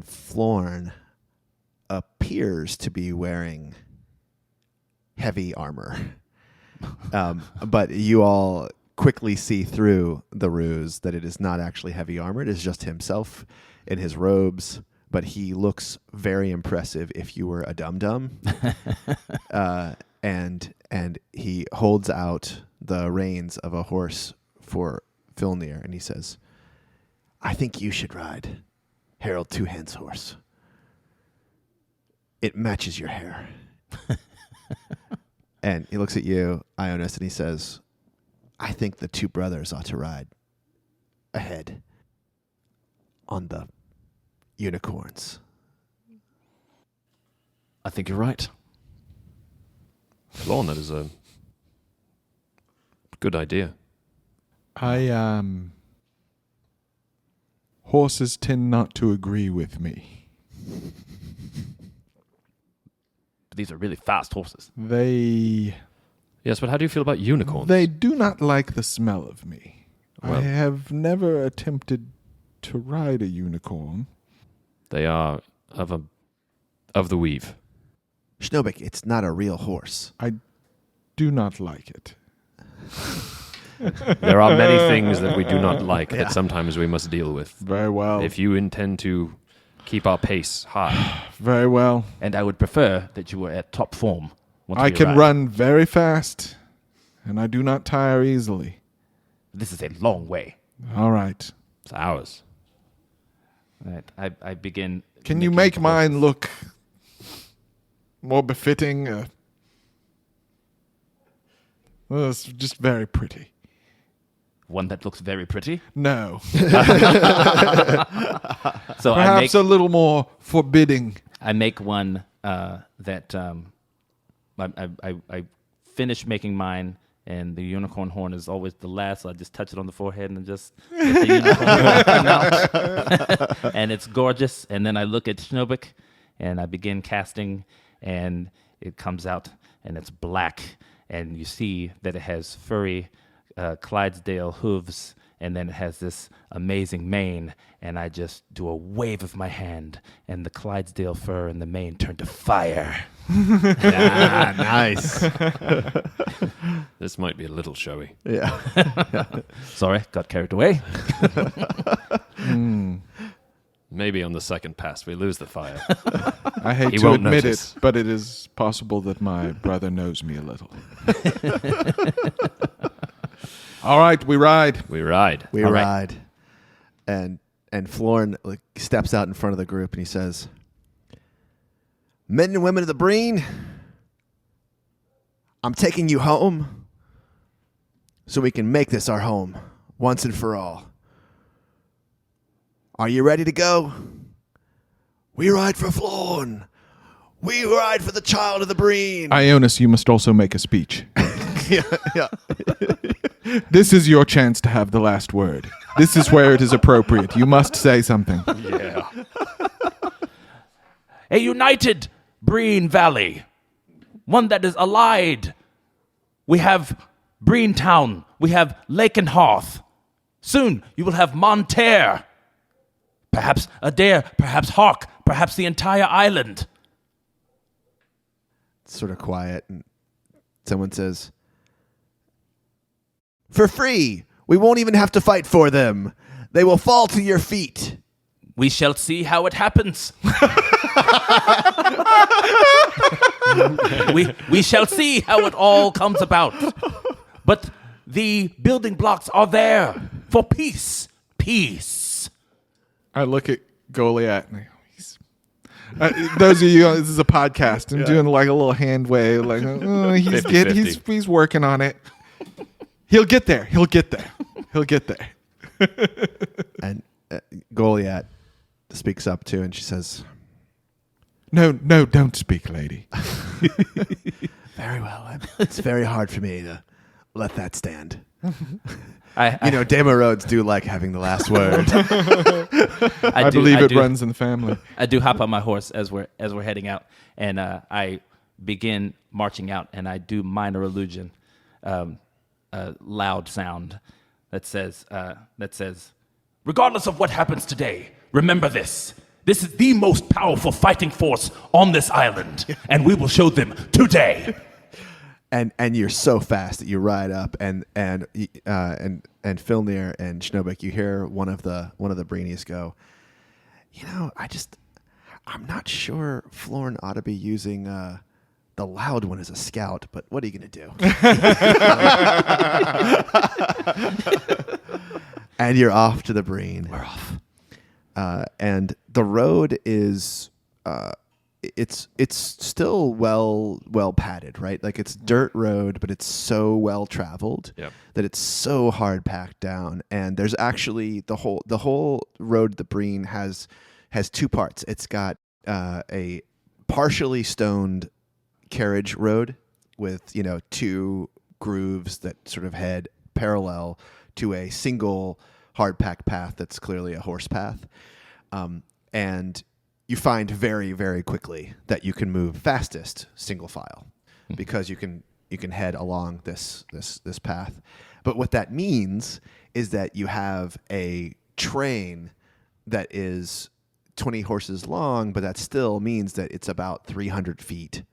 Florn appears to be wearing heavy armor. But you all quickly see through the ruse that it is not actually heavy armor. It is just himself in his robes, but he looks very impressive if you were a dum-dum. And he holds out the reins of a horse for Filnyr, and he says, I think you should ride Harold Two Hands' horse. It matches your hair. And he looks at you, Ionus, and he says, I think the two brothers ought to ride ahead on the unicorns. I think you're right. Lorne, that is a good idea. Horses tend not to agree with me. These are really fast horses. They Yes, but how do you feel about unicorns? do not like the smell of me. Well- I have never attempted to ride a unicorn. They are of the weave. Shnobik, it's not a real horse. I do not like it. There are many things that we do not like that sometimes we must deal with. Very well. If you intend to keep our pace high, Very well. And I would prefer that you were at top form. once I we can arrive. run very fast, and I do not tire easily. This is a long way. All right. it's ours. Right. I begin. Can you making make the mine horses. look more befitting? Well, it's just very pretty. one that looks very pretty? No. So Perhaps a little more forbidding. I make one that I finish making mine, and the unicorn horn is always the last. So I just touch it on the forehead and just let the unicorn horn come out. And it's gorgeous. And then I look at Shnobik, and I begin casting, and it comes out, and it's black, and you see that it has furry Clydesdale hooves, and then it has this amazing mane, and I just do a wave of my hand, and the Clydesdale fur and the mane turn to fire. Ah, nice. This might be a little showy. Yeah. Sorry, got carried away. Maybe on the second pass we lose the fire. I hate He to won't admit notice. it, but it is possible that my brother knows me a little. All right, we ride. We ride. We All right. ride, and Florn steps out in front of the group and he says, "Men and women of the Breen, I'm taking you home, so we can make this our home once and for all. Are you ready to go? We ride for Florn. We ride for the child of the Breen." Ionus, you must also make a speech. yeah. This is your chance to have the last word. This is where it is appropriate. You must say something. Yeah. A united Breen Valley, one that is allied. We have Breen Town. We have Lakenhearth. Soon you will have Monterre. Perhaps Adair, perhaps Hawk, perhaps the entire island. It's sort of quiet, and someone says, "For free. We won't even have to fight for them. They will fall to your feet." We shall see how it happens. we shall see how it all comes about. But the building blocks are there for peace. Peace. I look at Goliath. And those of you, this is a podcast. I'm doing like a little hand wave, like he's 50-50. he's working on it. He'll get there. He'll get there. He'll get there. And Goliath speaks up too, and she says, No, don't speak, lady. "Very well. It's very hard for me to let that stand. I Demo Roads do like having the last word." I believe it runs in the family. I do hop on my horse as we're heading out, and I begin marching out, and I do minor illusion, a loud sound that says, "Regardless of what happens today, remember this. This is the most powerful fighting force on this island, and we will show them today." And you're so fast that you ride up, and Filnyr and Shnobik, you hear one of the Breenies go, I'm not sure Florn ought to be using the loud one as a scout, but what are you gonna do? And you're off to the Breen. We're off, and the road is. It's still well padded, right? Like it's dirt road, but it's so well traveled that it's so hard packed down. And there's actually the whole road, the Breen has two parts. It's got a partially stoned carriage road with two grooves that sort of head parallel to a single hard packed path that's clearly a horse path, and you find very, very quickly that you can move fastest single file because you can head along this path. But what that means is that you have a train that is 20 horses long, but that still means that it's about 400 feet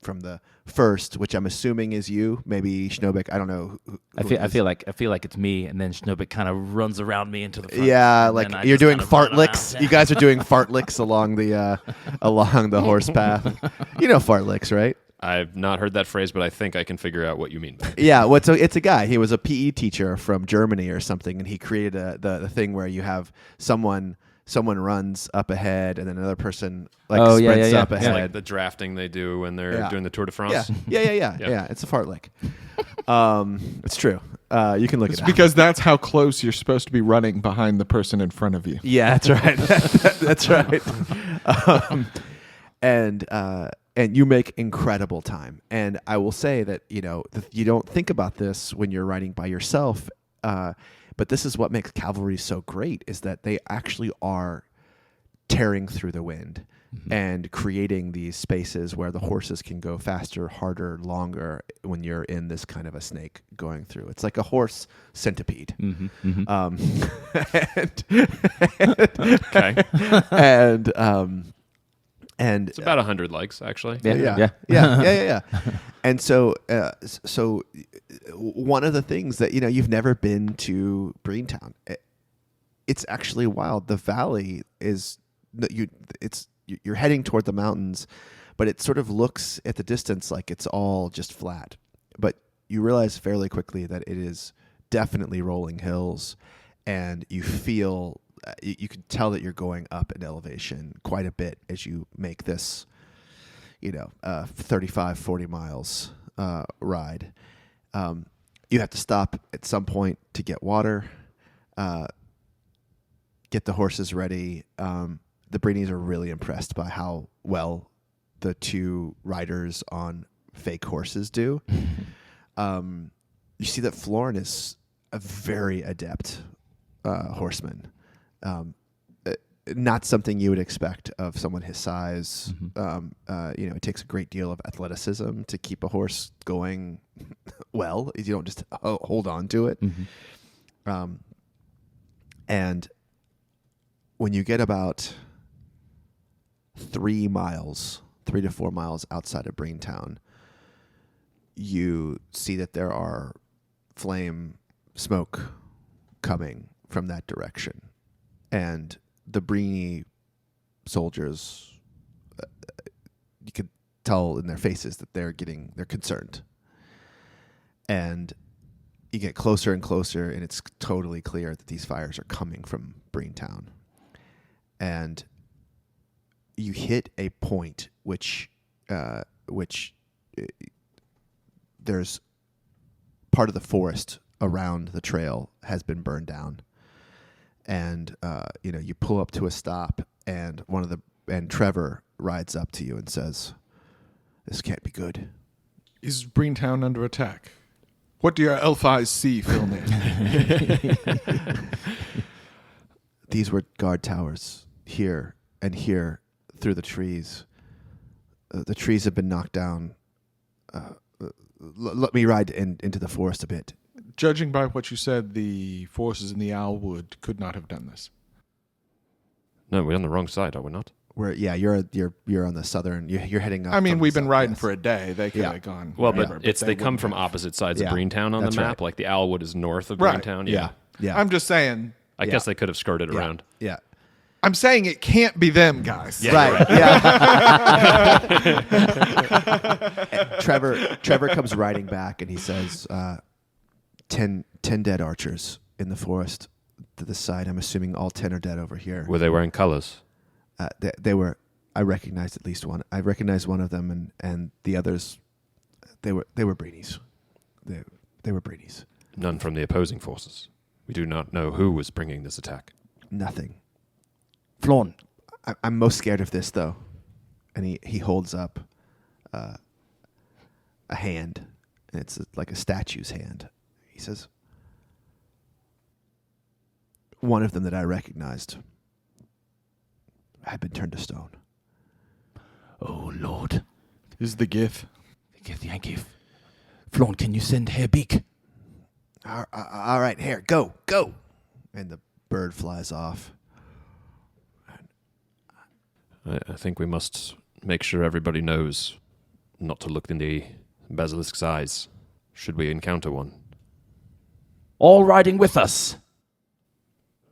from the first, which I'm assuming is you, maybe Shnobik. I don't know. I feel like it's me, and then Shnobik kind of runs around me into the front. Yeah, and like then I you're just doing kind of fart run licks. around. You guys are doing fart licks along the horse path. You know fart licks, right? I've not heard that phrase, but I think I can figure out what you mean by it. Yeah, well, it's a guy. He was a PE teacher from Germany or something, and he created the thing where you have someone runs up ahead, and then another person sprints up It's ahead. like the drafting they do when they're doing the Tour de France. Yeah. It's a fart lick. It's true. You can look It's it up. because that's how close you're supposed to be running behind the person in front of you. Yeah, that's right. That's right. And you make incredible time. And I will say that you don't think about this when you're riding by yourself. But this is what makes cavalry so great, is that they actually are tearing through the wind and creating these spaces where the horses can go faster, harder, longer when you're in this kind of a snake going through. It's like a horse centipede. Okay. And It's about 100 legs, actually. Yeah. And so one of the things that you've never been to Breentown. it's actually wild. The valley is you're heading toward the mountains, but it sort of looks at the distance like it's all just flat. But you realize fairly quickly that it is definitely rolling hills, and you feel you can tell that you're going up in elevation quite a bit as you make this 35-40 miles ride. You have to stop at some point to get water, get the horses ready. The Breenies are really impressed by how well the two riders on fake horses do. You see that Florin is a very adept horseman. Not something you would expect of someone his size. It takes a great deal of athleticism to keep a horse going well. You don't just hold on to it. And when you get about 3 to 4 miles outside of Breentown, you see that there are flame smoke coming from that direction. And the Breenie soldiers, you could tell in their faces that they're concerned. And you get closer and closer, and it's totally clear that these fires are coming from Breentown. And you hit a point which there's part of the forest around the trail has been burned down. And you pull up to a stop, and Trevor rides up to you and says, "This can't be good." Is Breentown under attack? What do your elf eyes see, Filnyr? These were guard towers here and here through the trees. The trees have been knocked down. Let me ride into the forest a bit. Judging by what you said, the forces in the Owlwood could not have done this. No, we're on the wrong side, are we not? You're on the southern. You're heading up. I mean, from we've the been south, riding yes. for a day. They could have gone. Well, wherever, but they come wouldn't from have. opposite sides Yeah, of Breentown on that's the map. right. Like the Owlwood is north of Right. Breentown. Yeah. I'm just saying. I guess they could have skirted around. Yeah. I'm saying it can't be them, guys. Yeah. Right. Yeah. Trevor comes riding back, and he says, 10 dead archers in the forest to the side. I'm assuming all 10 are dead over here. Were they wearing colors? They were. I recognized at least one. I recognized one of them, and the others, they were Breenies. They were Breenies. None from the opposing forces. We do not know who was bringing this attack. Nothing. Flawn, I'm most scared of this, though. And he holds up a hand, and it's like a statue's hand. He says, one of them that I recognized had been turned to stone. oh Lord, Is the GIF? thank you. Flawn, can you send Herr Beak? All right, here, go. And the bird flies off. I think we must make sure everybody knows not to look in the basilisk's eyes should we encounter one. All riding with us.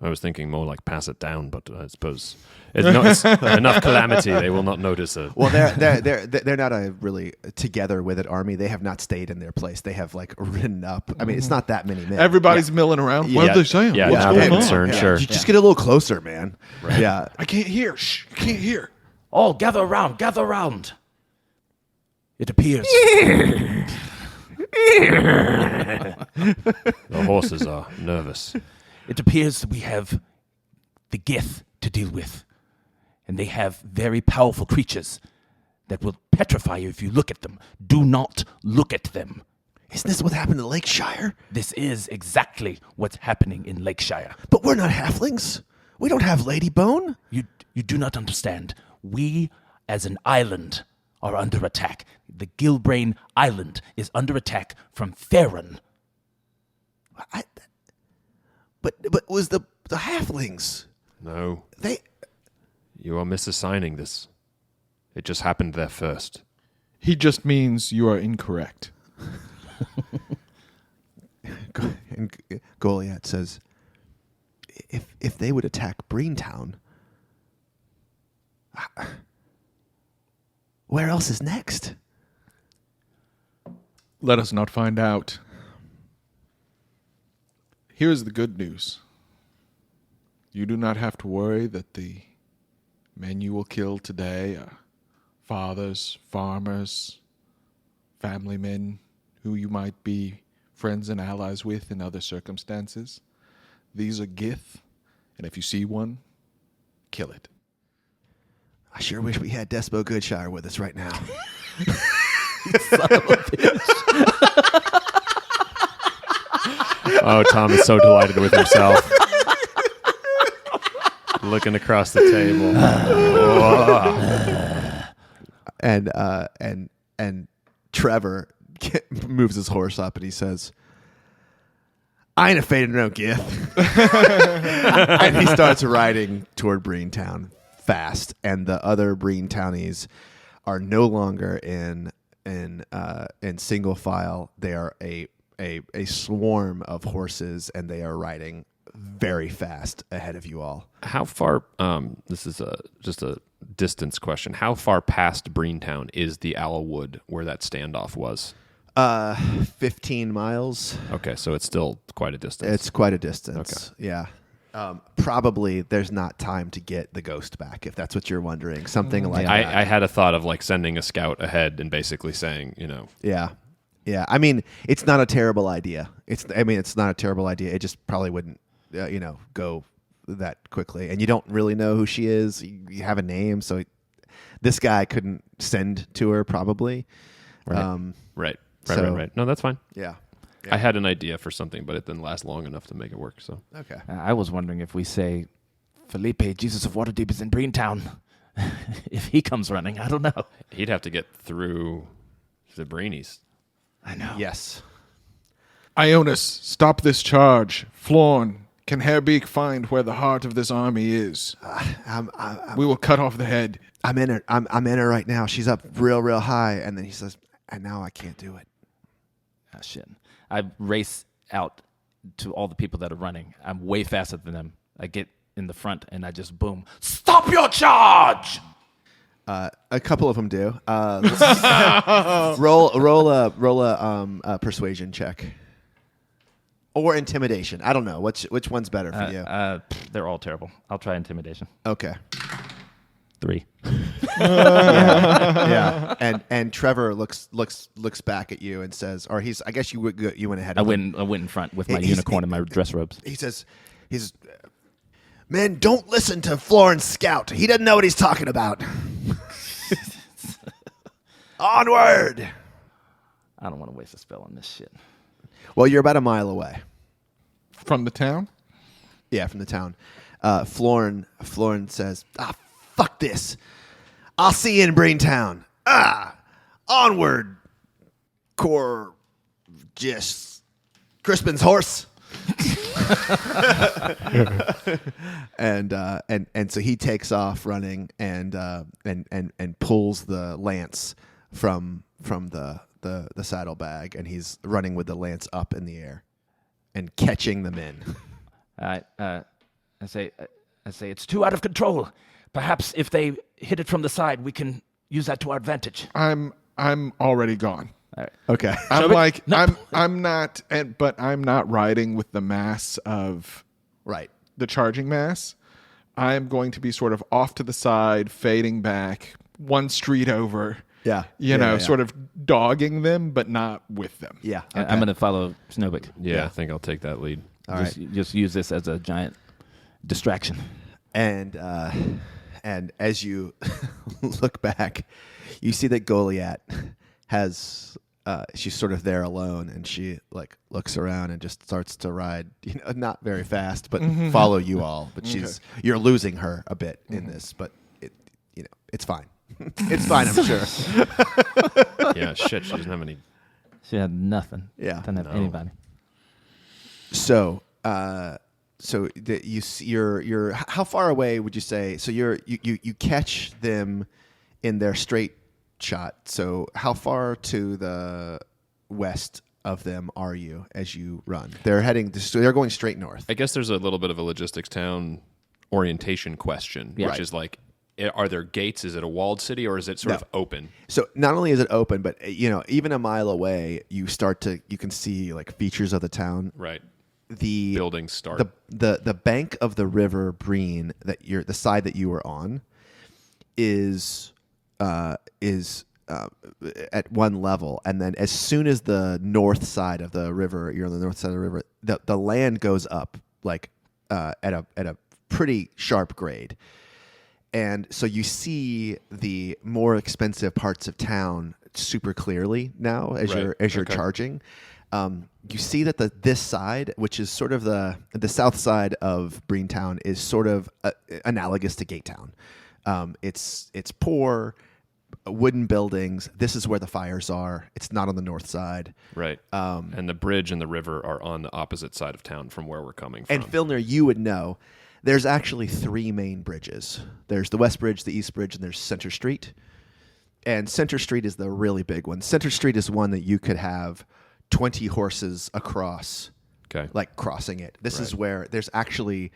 I was thinking more like pass it down, but I suppose it's enough calamity they will not notice it. Well, they're not a really together with it army. They have not stayed in their place. They have ridden up. I mean, it's not that many men. Everybody's milling around. What are they saying? Yeah, What's now going they're on? concerned, sure. You just get a little closer, man. Right. Yeah. I can't hear. Shh. I can't hear. All gather round. It appears. The horses are nervous. It appears we have the Gith to deal with. And they have very powerful creatures that will petrify you if you look at them. Do not look at them. Isn't this what happened in Lakeshire? This is exactly what's happening in Lakeshire. But we're not halflings. We don't have ladybone. You do not understand. We, as an island, are under attack. The Gilbrain Island is under attack from Theron. But was the halflings? No, They you are misassigning this. It just happened there first. He just means you are incorrect. and Goliath says, if they would attack Breentown, where else is next? Let us not find out. Here's the good news. You do not have to worry that the men you will kill today are fathers, farmers, family men who you might be friends and allies with in other circumstances. These are Gith, and if you see one, kill it. I sure wish we had Despo Goodshire with us right now. Oh, Tom is so delighted with himself. Looking across the table. And Trevor moves his horse up and he says, I ain't afraid of no Gith. And he starts riding toward Breentown fast, and the other Breen townies are no longer in single file. They are a swarm of horses, and they are riding very fast ahead of you all. How far? This is just a distance question. How far past Breentown is the Owlwood where that standoff was? 15 miles. Okay, so it's still quite a distance. It's quite a distance. Okay. Yeah. Probably there's not time to get the ghost back, if that's what you're wondering. Something like that. I had a thought of like sending a scout ahead and basically saying, Yeah. Yeah. I mean, it's not a terrible idea. It's not a terrible idea. It just probably wouldn't, go that quickly. And you don't really know who she is. You have a name. So this guy couldn't send to her probably. Right. So- Right. No, that's fine. Yeah. I had an idea for something, but it didn't last long enough to make it work. So Okay. I was wondering if we say, Felipe, Jesus of Waterdeep is in Breentown. If he comes running, I don't know. he'd have to get through the Breenies. I know. Yes. Ionus, stop this charge. Florn, can Hairbeak find where the heart of this army is? We will cut off the head. I'm in her. I'm in her right now. She's up real high, and then he says, "And now I can't do it." Oh, shit. I race out to all the people that are running. I'm way faster than them. I get in the front, and I just boom. Stop your charge! A couple of them do. Roll a persuasion check or intimidation. I don't know which one's better for you. They're all terrible. I'll try intimidation. Okay. 3. Yeah. And Trevor looks back at you and says, or he's. I guess you went ahead. I went in front with my unicorn and my dress robes. He says, "Men, don't listen to Florence Scout. He doesn't know what he's talking about." Onward. I don't want to waste a spell on this shit. Well, you're about a mile away. From the town? Yeah, from the town. Florin says, fuck this. I'll see you in Breentown. Onward. Just Crispin's horse. and so he takes off running and pulls the lance from the saddlebag, and he's running with the lance up in the air and catching the men. I say it's too out of control. Perhaps if they hit it from the side, we can use that to our advantage. I'm already gone. All right. Okay. I'm not riding with the mass of Right. the charging mass. I'm going to be sort of off to the side, fading back, one street over. Yeah. Sort of dogging them, but not with them. Yeah. I'm going to follow Shnobik. Yeah, I think I'll take that lead. Just use this as a giant distraction. And as you look back, you see that Goliath has she's sort of there alone, and she looks around and just starts to ride, not very fast, but follow you all. But you're losing her a bit in this, but it's fine. It's fine, I'm sure. Yeah, shit, she doesn't have any. She had nothing. Yeah. Doesn't have anybody. So you're how far away would you say? So you catch them in their straight shot. So how far to the west of them are you as you run? They're going straight north. I guess there's a little bit of a logistics town orientation question, Yeah. which is like, are there gates? Is it a walled city or is it sort of open? So not only is it open, but even a mile away, you can see like features of the town. Right. The Buildings start. the bank of the river Breen the side that you were on is at one level, and then as soon as the north side of the river, you're on the north side of the river, the land goes up like at a pretty sharp grade, and so you see the more expensive parts of town super clearly now as Right. you're charging. You see that this side, which is sort of the south side of Breentown, is sort of analogous to Gatetown. It's poor, wooden buildings. This is where the fires are. It's not on the north side. Right. And the bridge and the river are on the opposite side of town from where we're coming from. And Filnyr, you would know, there's actually 3 main bridges. There's the West Bridge, the East Bridge, and there's Center Street. And Center Street is the really big one. Center Street is one that you could have 20 horses across, Okay. like crossing it. This is where the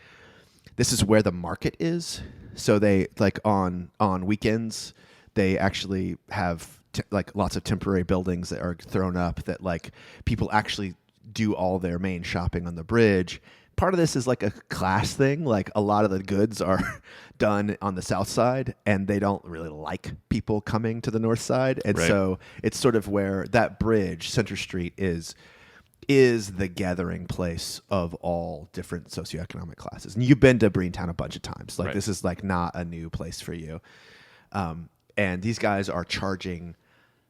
market is. So they like on weekends, they actually have like lots of temporary buildings that are thrown up that like people actually do all their main shopping on the bridge. Part of this is like a class thing. Like a lot of the goods are done on the south side, and they don't really like people coming to the north side. And Right. so it's sort of where that bridge, Center Street, is the gathering place of all different socioeconomic classes. And you've been to Breentown a bunch of times. Like Right. this is like not a new place for you. And these guys are charging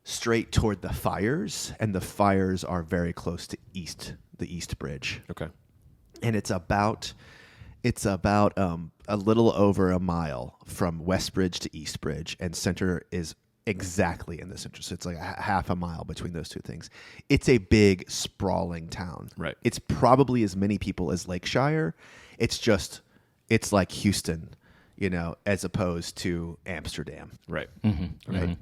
straight toward the fires, and the fires are very close to the East Bridge. Okay. And it's about a little over a mile from West Bridge to East Bridge, and Center is exactly in the center. So it's like a half a mile between those two things. It's a big, sprawling town. Right. It's probably as many people as Lakeshire. It's like Houston, as opposed to Amsterdam. Right. Right.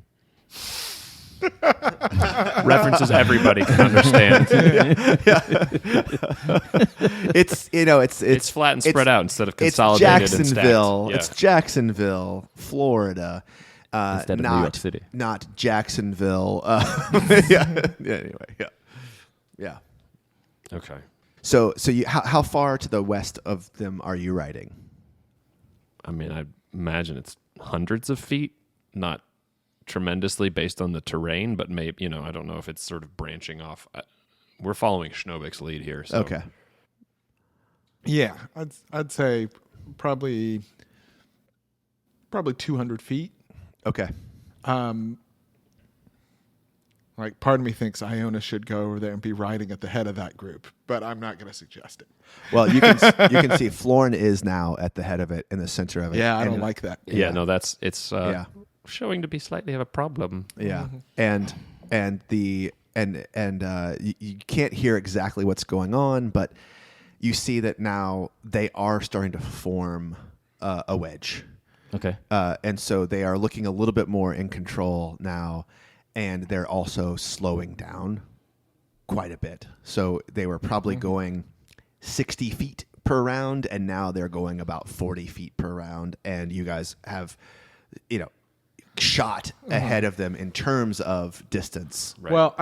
References everybody can understand. It's flat and spread out instead of It's consolidated and Jacksonville. stacked. Yeah. It's Jacksonville, Florida. Instead of not, New York City. Not Jacksonville. Anyway. Yeah. Okay. So how far to the west of them are you riding? I mean, I imagine it's hundreds of feet, not tremendously based on the terrain, but maybe, I don't know if it's sort of branching off. We're following Shnobik's lead here. So. Okay. Yeah, I'd say probably 200 feet. Okay. Like, part of me thinks Ionus should go over there and be riding at the head of that group, but I'm not going to suggest it. Well, you can see Florin is now at the head of it, in the center of it. Yeah, I And don't like that. Yeah, no, it's Yeah. showing to be slightly of a problem. Yeah, and you can't hear exactly what's going on, but you see that now they are starting to form a wedge, Okay. and so they are looking a little bit more in control now, and they're also slowing down quite a bit. So they were probably going 60 feet per round, and now they're going about 40 feet per round, and you guys have, shot ahead of them in terms of distance. Right. Well,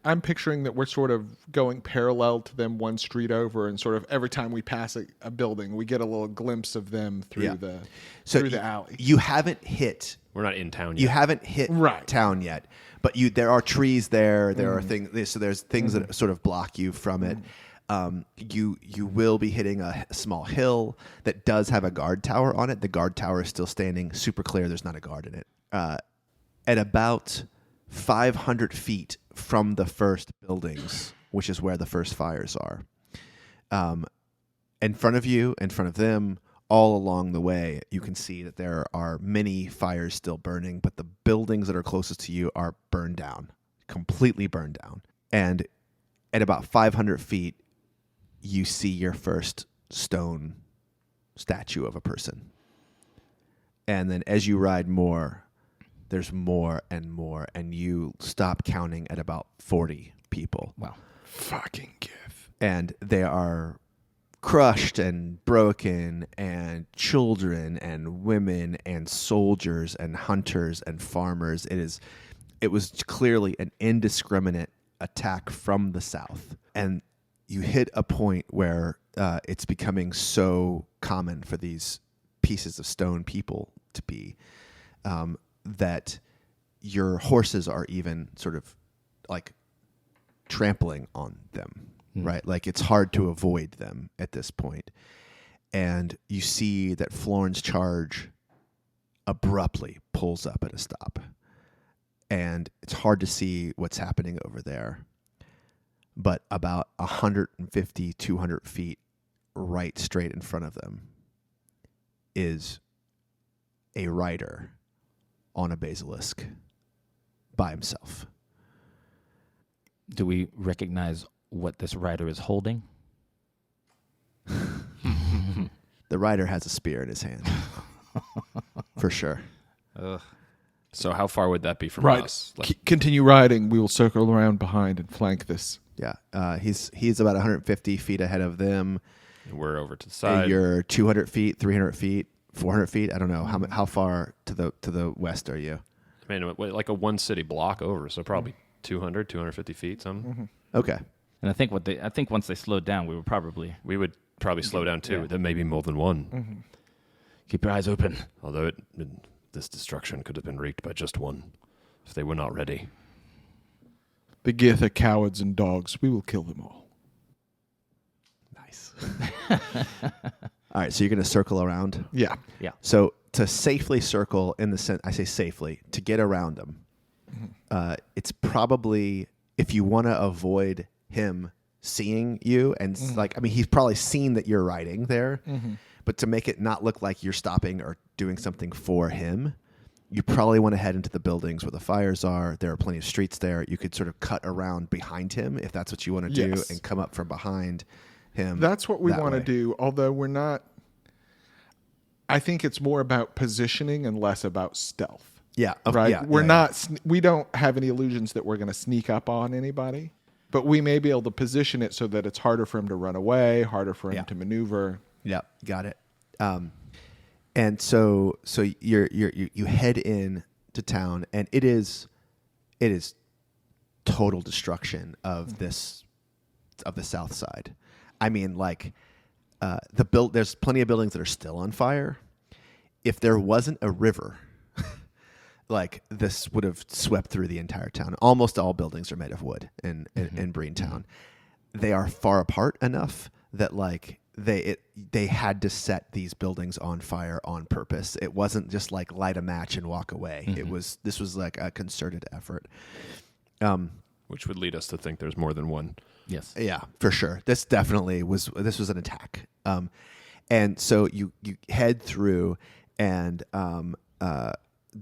I'm picturing that we're sort of going parallel to them one street over, and sort of every time we pass a building, we get a little glimpse of them through Yeah. through the alley. You haven't hit We're not in town yet. You haven't hit Right. town yet, but there are trees there. There are things. So there's things that sort of block you from it. You will be hitting a small hill that does have a guard tower on it. The guard tower is still standing, super clear. There's not a guard in it. At about 500 feet from the first buildings, which is where the first fires are, in front of you, in front of them, all along the way, you can see that there are many fires still burning, but the buildings that are closest to you are burned down, completely burned down. And at about 500 feet, you see your first stone statue of a person. And then as you ride more, there's more and more, and you stop counting at about 40 people. Wow. Fucking Gith. And they are crushed and broken, and children and women and soldiers and hunters and farmers. It was clearly an indiscriminate attack from the south. And you hit a point where it's becoming so common for these pieces of stone people to be that your horses are even sort of like trampling on them, right? Like it's hard to avoid them at this point. And you see that Florin's charge abruptly pulls up at a stop. And it's hard to see what's happening over there. But about 150, 200 feet right straight in front of them is a rider on a basilisk by himself. Do we recognize what this rider is holding? The rider has a spear in his hand. For sure. So how far would that be from Right. us? Like, Continue riding. We will circle around behind and flank this. Yeah. He's about 150 feet ahead of them. we're over to the side. You're 200 feet, 300 feet, 400 feet. I don't know. How far to the west are you? I mean, like a one city block over, so probably 200, 250 feet, something. Okay. And I think once they slowed down, we would probably slow down too. Yeah. There may be more than one. keep your eyes open. Although this destruction could have been wreaked by just one, if they were not ready. The Gith are cowards and dogs. We will kill them all. Nice. All right, so you're going to circle around. Yeah. Yeah. So to safely circle in the sense, I say safely, to get around them, it's probably, if you want to avoid him seeing you, and he's probably seen that you're riding there, but to make it not look like you're stopping or doing something for him, you probably want to head into the buildings where the fires are. There are plenty of streets there. You could sort of cut around behind him if that's what you want to do, Yes. and come up from behind him. That's what we that want to way. do, although we're not. I think it's more about positioning and less about stealth. Yeah. Right? Yeah, we're yeah, not. We don't have any illusions that we're going to sneak up on anybody, but we may be able to position it so that it's harder for him to run away, harder for him Yeah. to maneuver. Yeah, got it. And so you head in to town, and it is total destruction of the south side. I mean, like there's plenty of buildings that are still on fire. If there wasn't a river, like this would have swept through the entire town. Almost all buildings are made of wood in Breentown. They are far apart enough that like they had to set these buildings on fire on purpose. It wasn't just like light a match and walk away. This was like a concerted effort. Which would lead us to think there's more than one. Yes. Yeah, for sure. This definitely was an attack. And so you head through, and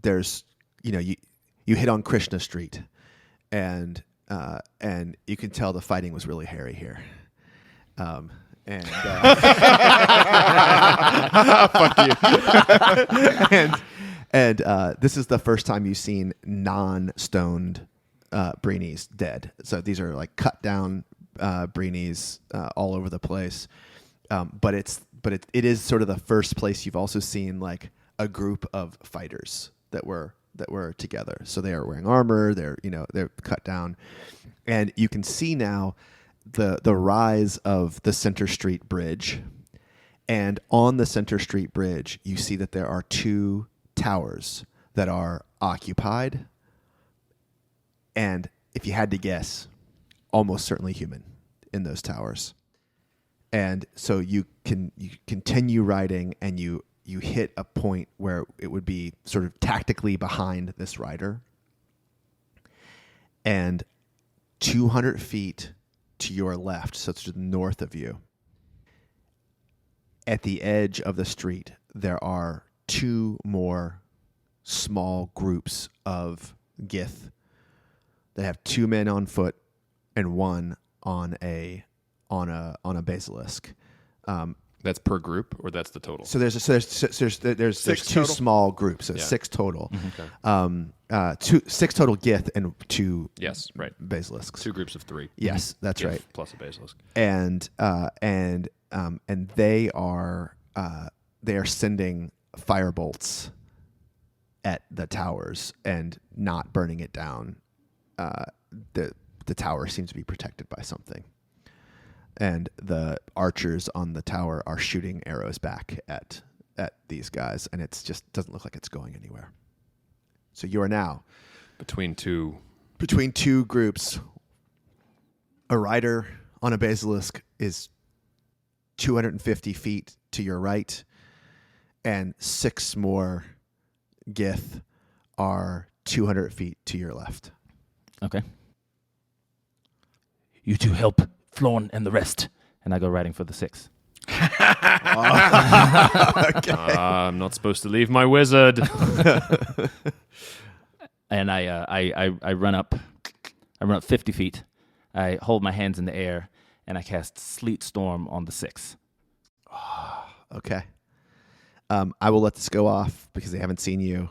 there's you hit on Krishna Street, and you can tell the fighting was really hairy here. And fuck you. and this is the first time you've seen non-stoned Breenies dead. So these are like cut down Breenies all over the place. But it is sort of the first place you've also seen like a group of fighters that were together. So they are wearing armor. They're cut down, and you can see now the rise of the Center Street Bridge. And on the Center Street Bridge, you see that there are two towers that are occupied. And if you had to guess, almost certainly human in those towers. And so you continue riding, and you hit a point where it would be sort of tactically behind this rider. And 200 feet to your left, so to the north of you, at the edge of the street, there are two more small groups of Gith that have two men on foot and one on a basilisk. That's per group, or that's the total? So there's two total. Small groups, so Yeah. 6 total. Okay. 6 total Gith and 2 Yes, right. basilisks. 2 groups of 3. Yes, that's Gith right. Plus a basilisk. And they are sending firebolts at the towers and not burning it down. The tower seems to be protected by something. And the archers on the tower are shooting arrows back at these guys, and it's just doesn't look like it's going anywhere. So you are now Between 2. between 2 groups. A rider on a basilisk is 250 feet to your right, and 6 more Gith are 200 feet to your left. Okay. You two help Florn and the rest. And I go riding for the 6. I'm not supposed to leave my wizard. And I run up. I run up 50 feet. I hold my hands in the air, and I cast Sleet Storm on the 6. Okay. I will let this go off because they haven't seen you.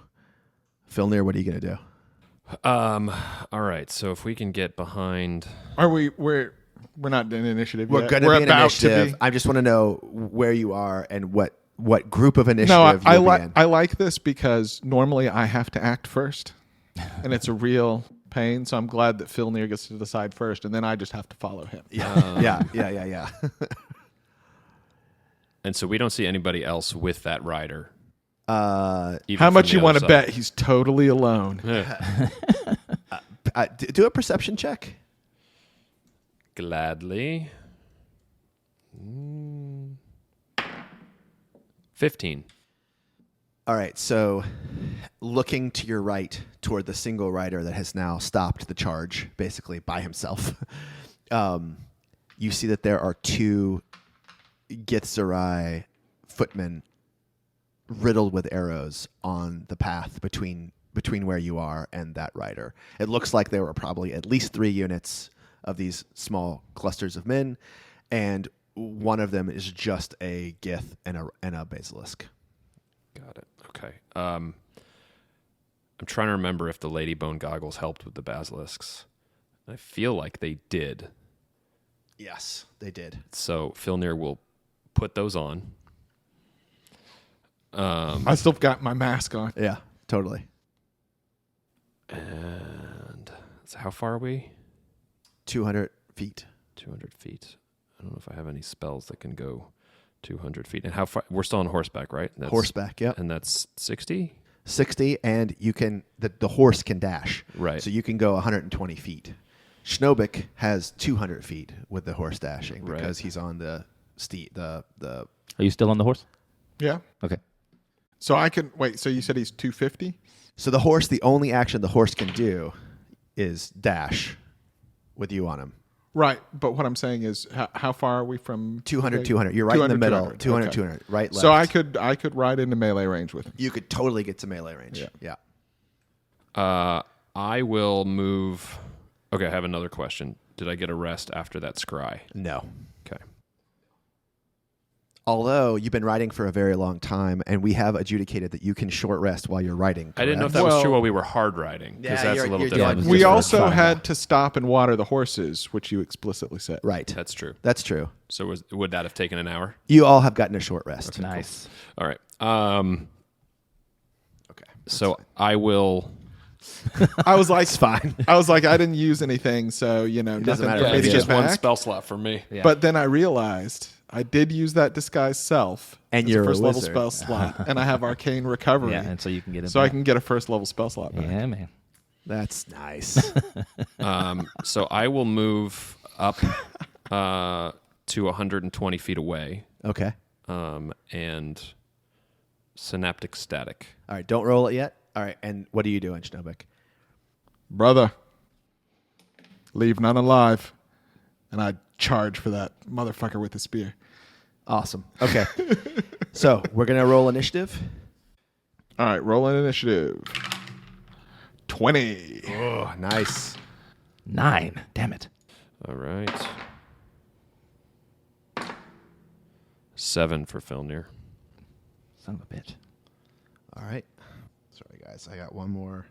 Filnyr, what are you going to do? All right. So if we can get behind, Are we? We're not in initiative We're yet. going to be in about initiative. to be. I just want to know where you are and what group of No, initiative I you'll be like in. I like this because normally I have to act first, and it's a real pain. So I'm glad that Filnyr gets to decide first, and then I just have to follow him. Yeah. and so we don't see anybody else with that rider. Even How from much the you want other to side. bet he's totally alone? Do a perception check. Gladly. 15. All right, so looking to your right toward the single rider that has now stopped the charge, basically by himself, you see that there are 2 Githzerai footmen riddled with arrows on the path between where you are and that rider. It looks like there were probably at least 3 units of these small clusters of men, and one of them is just a Gith and a basilisk. Got it. Okay. I'm trying to remember if the Ladybone goggles helped with the basilisks. I feel like they did. Yes, they did. So Filnyr will put those on. I still got my mask on. Yeah, totally. And so how far are we? 200 feet. 200 feet. I don't know if I have any spells that can go 200 feet. And how far? We're still on horseback, right? That's, Horseback, yep. And that's 60? 60, and you can the horse can dash. Right. So you can go 120 feet. Shnobik has 200 feet with the horse dashing because he's on the the Are you still on the horse? Yeah. Okay. So I can wait. So you said he's 250? So the horse, the only action the horse can do is dash with you on him. Right. But what I'm saying is, how far are we from 200, okay, 200. You're right in the middle. 200, okay. 200. Right, left. So I could ride into melee range with him. You could totally get to melee range. Yeah. I will move. Okay, I have another question. Did I get a rest after that scry? No. Okay. Although you've been riding for a very long time, and we have adjudicated that you can short rest while you're riding. I didn't know if correct? that was Well- true while we were hard riding, because Yeah, that's a you're- little you're different. doing- We Just also fine. had to stop and water the horses, which you explicitly said. Right. That's true. That's true. So would that have taken an hour? You all have gotten a short rest. Nice. All right. Okay. So I will. I was like, It's fine. I was like, I didn't use anything, so doesn't nothing matter. for me it's to just get one back. spell slot for me. Yeah. But then I realized I did use that disguise self And as you're a a first level wizard. spell slot, and I have arcane recovery, Yeah, and so you can get it so I back. can get a first level spell slot back. Yeah, man. That's nice. So I will move up to 120 feet away Okay. and synaptic static. All right. Don't roll it yet. All right. And what are you doing, Shnobik? Brother, leave none alive, and I charge for that motherfucker with the spear. Awesome. Okay. So we're going to roll initiative. All right, roll an initiative. 20. Oh, nice. 9. Damn it. All right. 7 for Filnyr. Son of a bitch. All right. Sorry, guys. I got one more,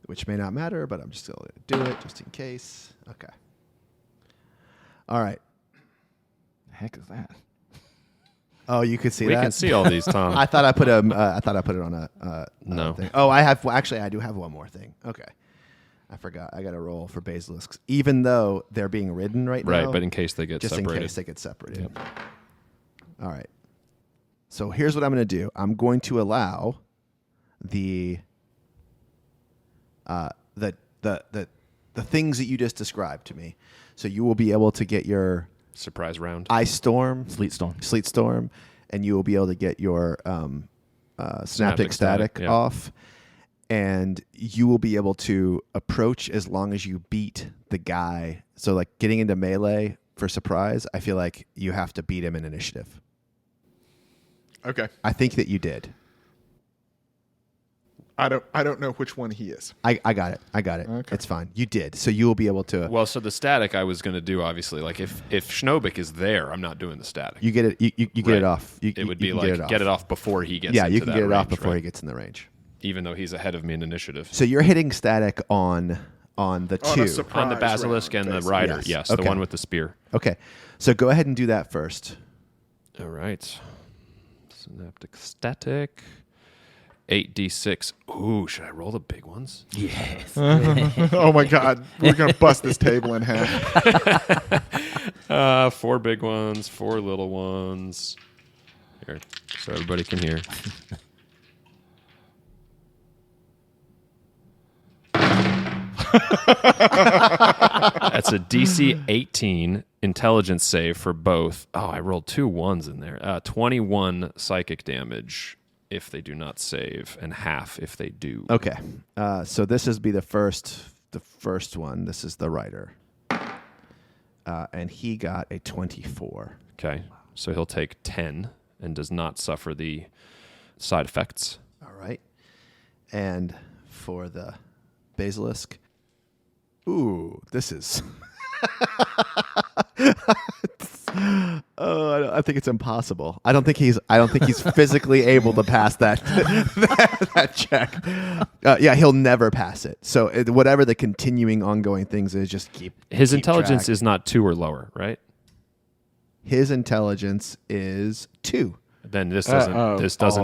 which may not matter, but I'm just going to do it just in case. Okay. All right. The heck is that? Oh, you could see We that? can see all these, Tom. I thought I put it on a No. thing. Oh, I have. Well, actually, I do have one more thing. Okay. I forgot. I got to roll for basilisks, even though they're being ridden right now. Right, but in case they get just separated. in case they get separated. All right. So here's what I'm going to do. I'm going to allow the things that you just described to me. So you will be able to get your Surprise round. ice storm, Sleet storm, and you will be able to get your synaptic static yeah. off, and you will be able to approach as long as you beat the guy. So like getting into melee for surprise, I feel like you have to beat him in initiative. Okay. I think that you did. I don't know which one he is. I got it. Okay. It's fine. You did. So you will be able to. Well, so the static I was going to do, obviously, like if Shnobik is there, I'm not doing the static. You get it. You get Right. it off. It would be can like get it off before he gets Yeah, into you can that get it off range, before right? he gets in the range. Even though he's ahead of me in initiative. So you're hitting static on the On a two. surprise On the basilisk round, and the basically. rider, Yes. yes, Okay. the one with the spear. Okay. So go ahead and do that first. All right. Synaptic static. 8d6. Ooh, should I roll the big ones? Yes. Oh my God, we're gonna bust this table in half. 4 big ones, 4 little ones. Here, so everybody can hear. That's a DC 18 intelligence save for both. Oh, I rolled 2 1s in there. 21 psychic damage if they do not save, and half if they do. Okay. So this is be the first one. This is the rider. And he got a 24. Okay, so he'll take 10 and does not suffer the side effects. All right. And for the basilisk. Ooh, this is. I think it's impossible. I don't think he's physically able to pass that check. Yeah, he'll never pass it. So whatever the continuing ongoing things is, just keep. His keep intelligence track. is not 2 or lower, right? His intelligence is 2. Then this doesn't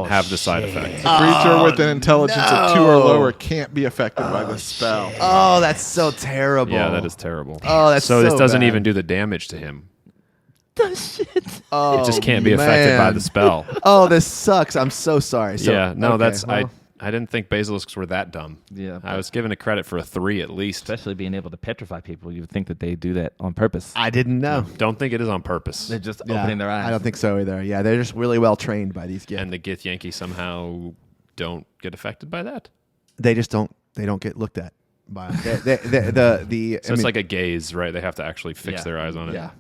have the side effect. A creature with an intelligence of 2 or lower can't be affected by the spell. Oh, that's so terrible. Yeah, that is terrible. Oh, that's so this so doesn't bad. even do the damage to him. The shit. Oh, It just can't be affected by man. the spell. Oh, this sucks. I'm so sorry. So, yeah, no, okay, well, I didn't think basilisks were that dumb. Yeah, I was given a credit for a 3 at least. especially being able to petrify people. You would think that they do that on purpose. I didn't know. Don't think it is on purpose. They're just Yeah, opening their eyes. I don't think so either. Yeah, they're just really well trained by these guys. And the Gith Yankee somehow don't get affected by that. They just don't. They don't get looked at by the. So it's like a gaze, right? They have to actually fix Yeah. their eyes on it. yeah,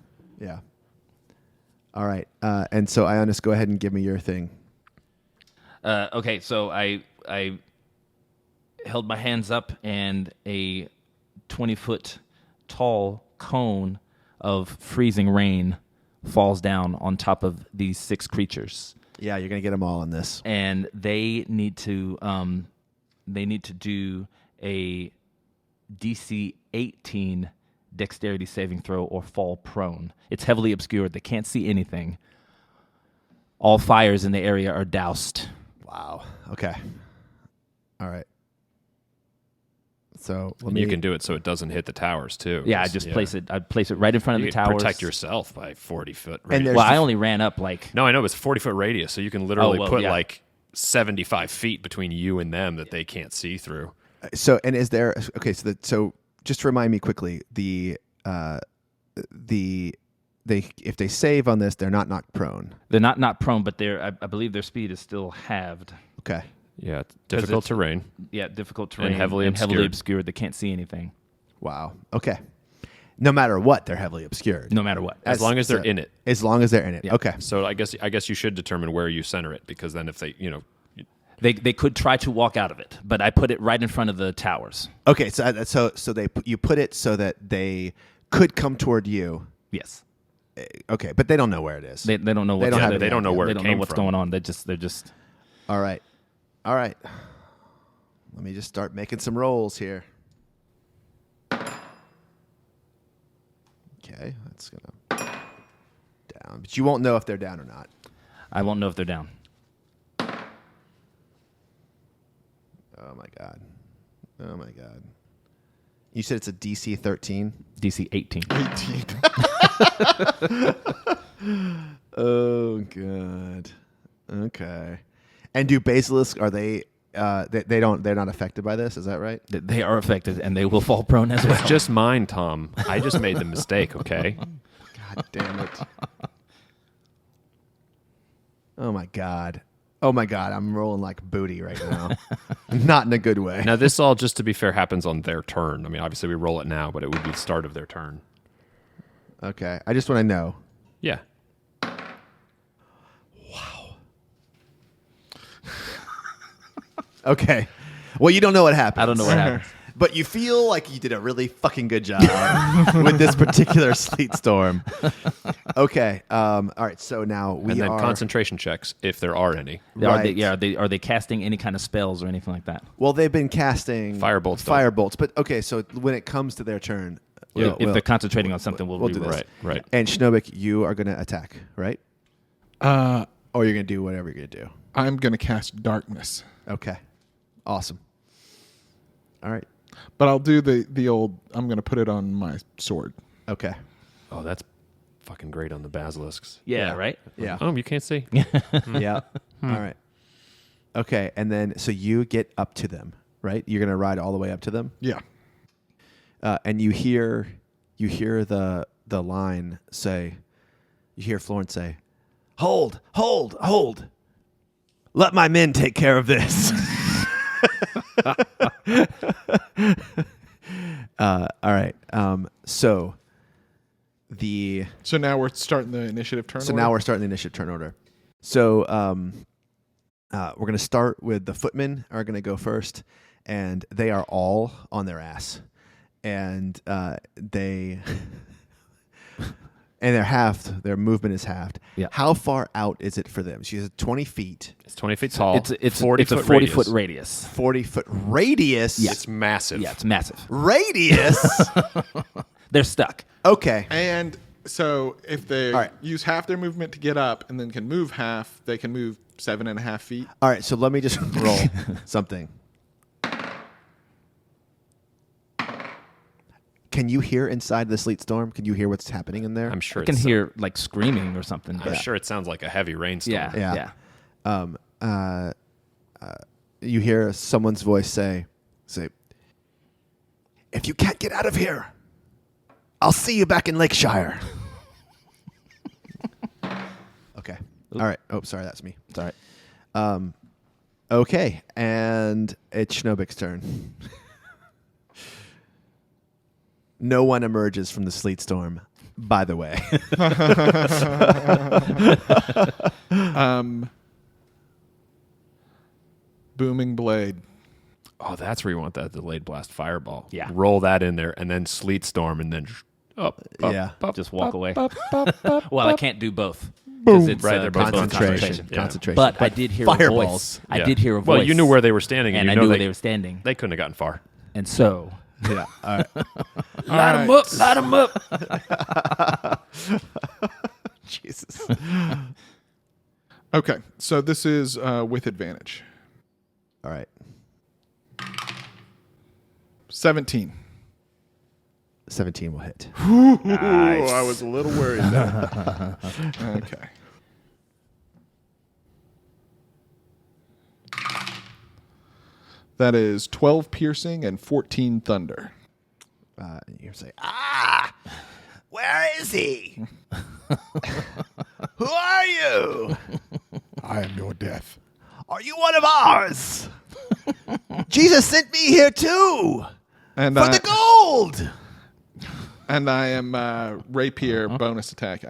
yeah. All right, and so Ionus, go ahead and give me your thing. Okay, so I held my hands up, and a 20-foot tall cone of freezing rain falls down on top of these 6 creatures, Yeah, you're gonna get them all in this. and they need to do a DC 18 dexterity saving throw or fall prone. It's heavily obscured; they can't see anything. All fires in the area are doused. Wow. Okay. All right. So let And me. you can do it so it doesn't hit the towers too. Yeah, I just place it. I'd place it right in front of You the can towers. protect yourself by 40-foot And radius. there's Well, I only ran up like. No, I know it's 40-foot radius, so you can literally put yeah. like 75 feet between you and them that they can't see through. So and is there okay? So just remind me quickly they if they save on this, they're not knocked prone. They're not prone, but I believe their speed is still halved. Okay. Yeah, it's difficult it's- terrain. Yeah, difficult terrain And heavily heavily obscured. obscured. They can't see anything, Wow. Okay. No matter what, they're heavily obscured. no matter what. As long as they're so- in it. As long as they're in it. Yeah. Okay. So I guess you should determine where you center it, because then if they, They could try to walk out of it, but I put it right in front of the towers. Okay. So you put it so that they could come toward you, Yes. Okay, but they don't know where it is. They don't know what They don't have they don't know where they it don't came know what's from. going on. They're just All right. Let me just start making some rolls here. Okay, that's gonna down, but you won't know if they're down or not. I won't know if they're down. Oh my god. You said it's a DC 13. DC 18. 18. Oh god. Okay. And do basilisks, are they they're not affected by this, is that right? They are affected, and they will fall prone as well. It's just mine, Tom. I just made the mistake, okay? God damn it. Oh my god. I'm rolling like booty right now. Not in a good way. Now, this all, just to be fair, happens on their turn. I mean, obviously we roll it now, but it would be the start of their turn. Okay. I just want to know. Yeah. Okay. Well, you don't know what happened. I don't know what happened. But you feel like you did a really fucking good job with this particular sleet storm. Okay. All right. So now we And then are. concentration checks, if there are any. Right. Are they casting any kind of spells or anything like that? Well, they've been casting Firebolts, though. Firebolts, but okay. So when it comes to their turn, If they're concentrating on something, we'll do this. Right, right. And Shnobik, you are going to attack, right? Or you're going to do whatever you're going to do. I'm going to cast darkness, Okay. Awesome. All right. but I'll do the old. I'm going to put it on my sword. Okay. Oh, that's fucking great on the basilisks. Yeah, right? Yeah. Oh, you can't see? Yeah. All right. Okay. And then, so you get up to them, right? You're going to ride all the way up to them. Yeah. And you hear the line say, you hear Florence say, hold. Let my men take care of this. All right. So now we're starting the initiative turn. So order? now we're starting the initiative turn order. So we're going to start with the footmen are going to go first, and they are all on their ass, and they and they're halved. Their movement is halved. Yeah. How far out is it for them? She says 20 feet, It's 20 feet tall. It's a 40-foot 40-foot radius. 40-foot radius. It's massive. Yeah, it's massive. Radius. They're stuck. Okay. And so if they All right. use half their movement to get up and then can move half, they can move 7.5 feet. All right. So let me just roll something. Can you hear inside the sleet storm? Can you hear what's happening in there? I'm sure I can it's hear like screaming or something. I'm sure it sounds like a heavy rainstorm. Yeah. Yeah. You hear someone's voice say, if you can't get out of here, I'll see you back in Lakeshire. Okay. All right. Oh, sorry. That's me. It's all right. Okay. And it's Shnobik's turn. No one emerges from the sleet storm, by the way. Booming blade. Oh, that's where you want that delayed blast fireball. Yeah. Roll that in there, and then sleet storm, and then up. Yeah. Just walk away. Well, I can't do both. Because it's Right, they're both Concentration. Yeah. Concentration. But I did hear a fireballs. voice. I did hear a voice. Well, you knew where they were standing, and you I know knew where they were standing. They couldn't have gotten far. And so, Yeah. All right. light them up, light them up. Jesus. Okay, so this is with advantage. All right. 17. 17 will hit. Ooh, I was a little worried there. Okay. That is 12 piercing and 14 thunder. You say, where is he? Who are you? I am your death. Are you one of ours? Jesus sent me here too And for the gold. And I am rapier bonus attack.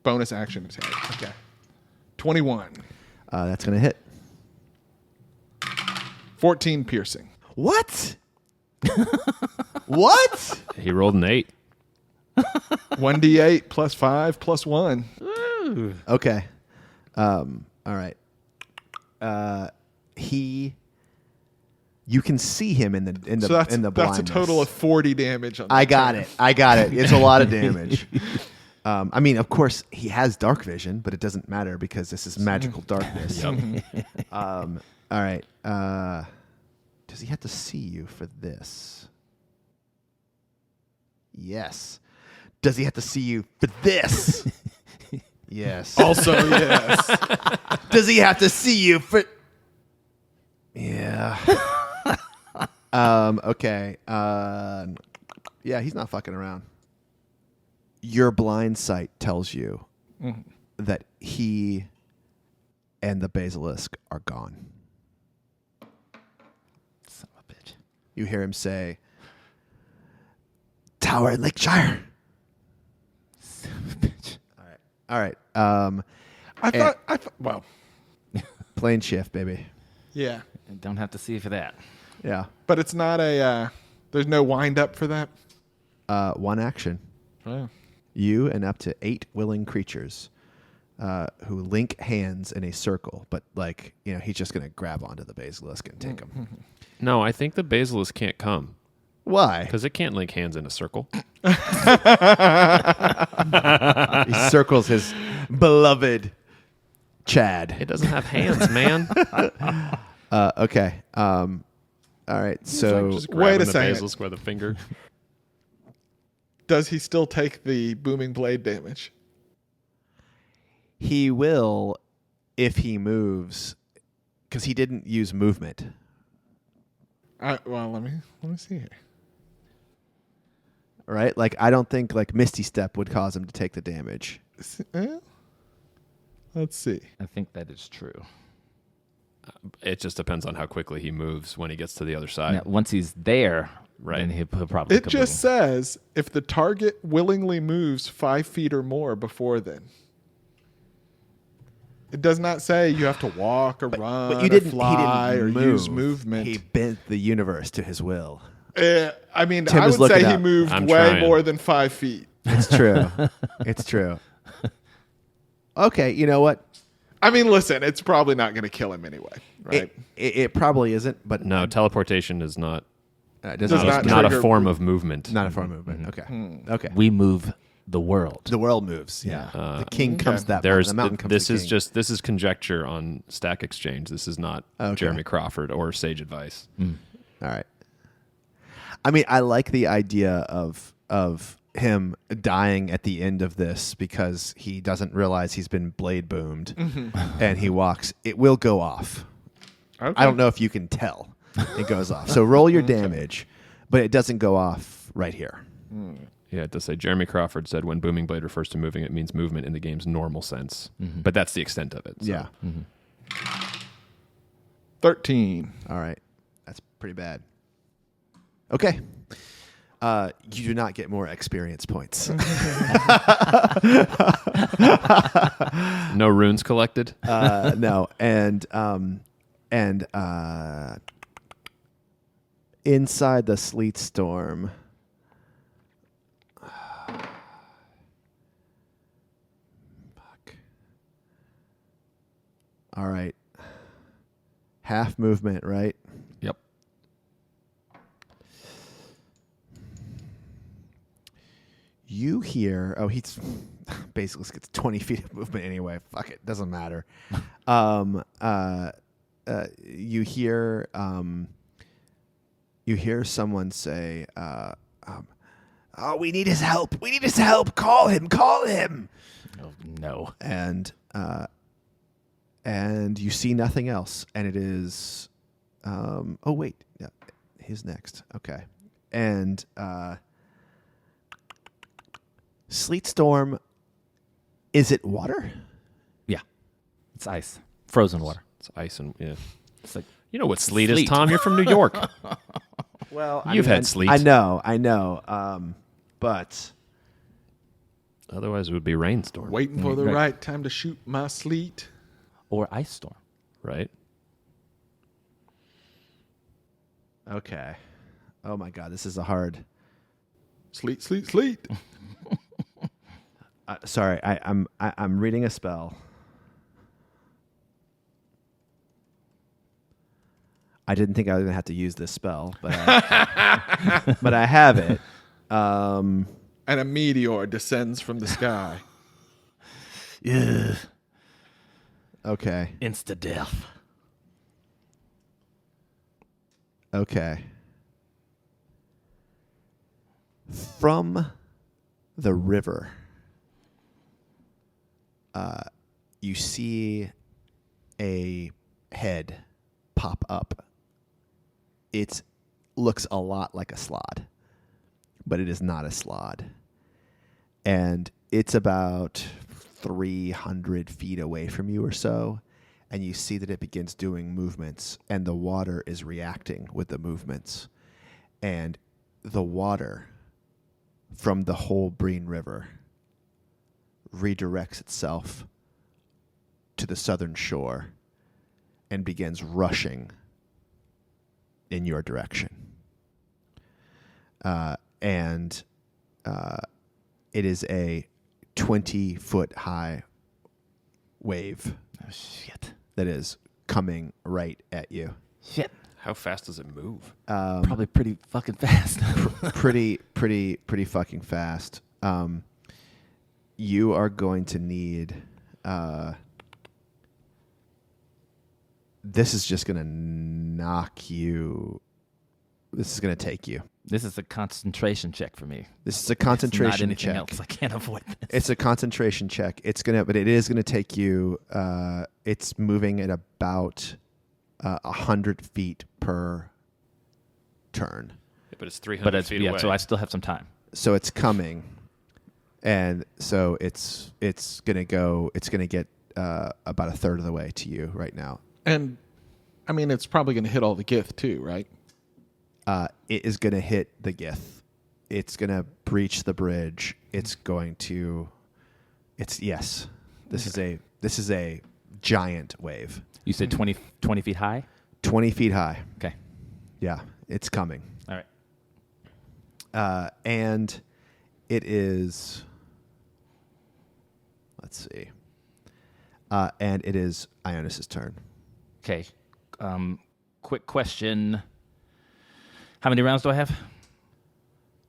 Bonus action attack. Okay. 21. That's going to hit. 14 piercing. What? What? He rolled an 8. 1d8 plus 5 plus 1. Okay. All right. You can see him in the So that's, in the that's blindness. a total of 40 damage. On I that got turn. it. I got it. It's a lot of damage. I mean, of course, he has dark vision, but it doesn't matter because this is magical darkness. All right. Does he have to see you for this? Yes. Does he have to see you for this? Yes. Also, yes. Does he have to see you for? Yeah. Okay. Yeah, he's not fucking around. Your blind sight tells you that he and the basilisk are gone. Son of a bitch. You hear him say, "Tower in Lakeshire." Son of a bitch. All right. I thought, well, Plane shift, baby. yeah. I don't have to see for that. Yeah. But it's not there's no wind up for that. One action. Oh. You and up to 8 willing creatures who link hands in a circle, but he's just going to grab onto the basilisk and take him. No, I think the basilisk can't come Why? because it can't link hands in a circle. He circles his beloved Chad. It doesn't have hands, man. Okay. All right. So Just Wait grabbing a the second. basilisk by the finger. Does he still take the booming blade damage? he will if he moves, because he didn't use movement. Well, let me see here. Right? I don't think Misty Step would cause him to take the damage. Let's see. I think that is true. It just depends on how quickly he moves when he gets to the other side. Now, once he's there, Right. then he'll probably It just says if the target willingly moves 5 feet or more before then. It does not say you have to walk or run But you or didn't. fly He didn't or move. use movement. He bent the universe to his will. I mean, Tim I is would say looking he up. moved I'm way trying. more than 5 feet. It's true. It's true. Okay, you know what? I mean, listen, it's probably not going to kill him anyway, right? It probably isn't, but No, teleportation is not it Does doesn't not not a trigger- form of movement. not a form of movement. Okay. Okay. We move the world. The world moves. Yeah. the king comes that There's the mountain comes this the is king. just this is conjecture on Stack Exchange. This is not Okay. Jeremy Crawford or Sage Advice. All right. I mean, I like the idea of him dying at the end of this because he doesn't realize he's been blade boomed, and he walks. It will go off. Okay. I don't know if you can tell. It goes off. So roll your damage, but it doesn't go off right here. Yeah, it does say Jeremy Crawford said when booming blade refers to moving, it means movement in the game's normal sense. But that's the extent of it. So. Yeah. 13. All right. That's pretty bad. Okay. You do not get more experience points. No runes collected. No, and inside the sleet storm. Fuck. All right. Half movement, right? Yep. You hear? Oh, he's basically gets 20 feet of movement anyway. Fuck it, doesn't matter. You hear someone say, "Oh, we need his help. We need his help. Call him. Call him." Oh, no. And you see nothing else. And it is, oh wait, yeah, he's next. Okay, and sleet storm. Is it water? Yeah. It's ice. Frozen water. It's ice and yeah. It's like You know what sleet is, Sleet. Tom? You're from New York. Well, You've had sleet. I know. But Otherwise, it would be rainstorm, Waiting for the Right. right time to shoot my sleet. or ice storm. right? okay. Oh my God, this is a hard. Sleet, sleet, sleet. Sorry, I'm reading a spell. I didn't think I was going to have to use this spell, but but I have it. And a meteor descends from the sky. Yeah. Okay. Insta death. Okay. From the river, you see a head pop up. It looks a lot like a slod, but it is not a slod. And it's about 300 feet away from you or so, and you see that it begins doing movements, and the water is reacting with the movements. And the water from the whole Breen River redirects itself to the southern shore and begins rushing in your direction. And it is a 20-foot high wave Oh, shit. that is coming right at you. Shit. How fast does it move? Probably pretty fucking fast. pretty fucking fast. You are going to need. This is just going to knock you. This is going to take you. This is a concentration check for me. This is a concentration It's not anything check. else. I can't avoid this. It's a concentration check. But it is going to take you. It's moving at about 100 feet per turn. Yeah, but it's 300 But it's feet yeah, away. so I still have some time. So it's coming, and so it's gonna go. It's gonna get about a third of the way to you right now. And, I mean, it's probably going to hit all the Gith, too, right? It is gonna hit the Gith. It's gonna breach the bridge. It's going to. It's yes. This is a giant wave. You said 20 feet high? 20 feet high. Okay. Yeah, it's coming. All right. And it is. Let's see. And it is Ionus' turn. Okay. Quick question. How many rounds do I have?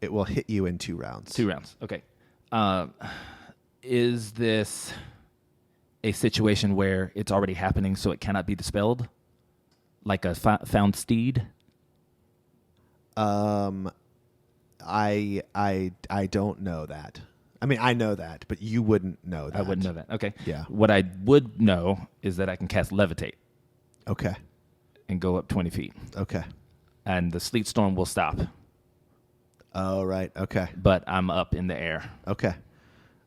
It will hit you in 2 rounds. 2 rounds. Okay. Is this a situation where it's already happening so it cannot be dispelled? Like a found steed? I don't know that. I mean, I know that, but you wouldn't know that. I wouldn't know that. Okay. Yeah. What I would know is that I can cast Levitate Okay. and go up 20 feet. Okay. And the sleet storm will stop, Oh, right. Okay. but I'm up in the air. Okay.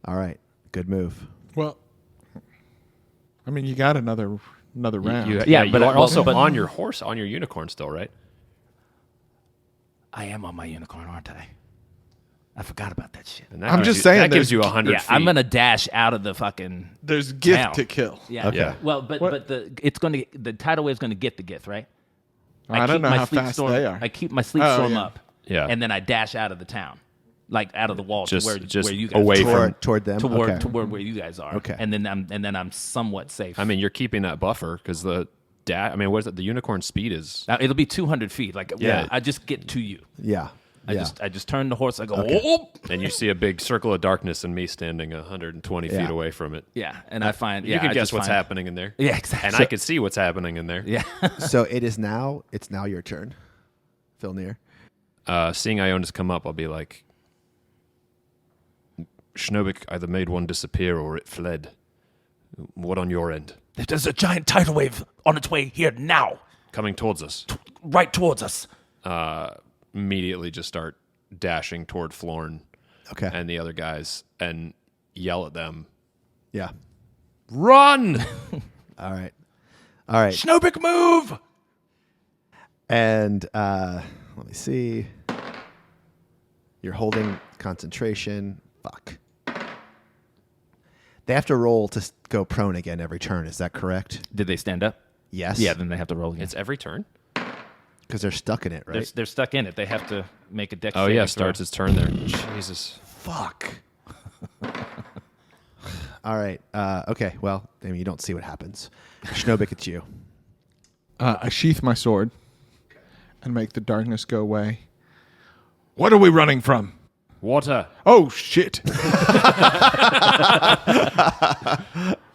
All right. Good move. Well, I mean, you got another round. Yeah, you but are I- also but- on your horse, on your unicorn still, right? I am on my unicorn, aren't I? I forgot about that shit. And that I'm gives just you, saying that gives there's- you 100 Yeah, feet. I'm gonna dash out of the fucking. There's Gith Town. to kill. Yeah. Okay. Yeah. Well, but What? the tidal wave's gonna get the Gith, right? I don't keep know my how sleep fast storm, they are. I keep my sleep Oh, storm yeah. up. Yeah. And then I dash out of the town, like out of the wall Just- to just where you guys away are. from- Toward them. toward okay. toward where you guys are. Okay. And then I'm somewhat safe. I mean, you're keeping that buffer because what is it? The unicorn speed is. Now, it'll be 200 feet. Like Yeah. I just get to you. Yeah. I just turn the horse. I go. Okay. Oh! And you see a big circle of darkness and me standing 120 Yeah. feet away from it. Yeah, and I find You can I guess just what's find- happening in there. Yeah, exactly. And I can see what's happening in there. Yeah. So it's now your turn, Filnyr. Seeing Ionus come up, I'll be like, Shnobik either made one disappear or it fled. What on your end? There's a giant tidal wave on its way here now, Coming towards us. right towards us. Immediately just start dashing toward Florn Okay. and the other guys and yell at them, Yeah. run! All right. All right. Shnobik, move! And let me see. You're holding concentration. Fuck. They have to roll to go prone again every turn. Is that correct? Did they stand up? Yes. Yeah, then they have to roll again. It's every turn? Because they're stuck in it, right? They're stuck in it. They have to make a dex. Oh saving yeah, throw. starts its turn there. Jesus. Fuck. All right. Okay. Well, I mean, you don't see what happens. Shnobik, it's you. I sheath my sword and make the darkness go away. What are we running from? Water. Oh, shit.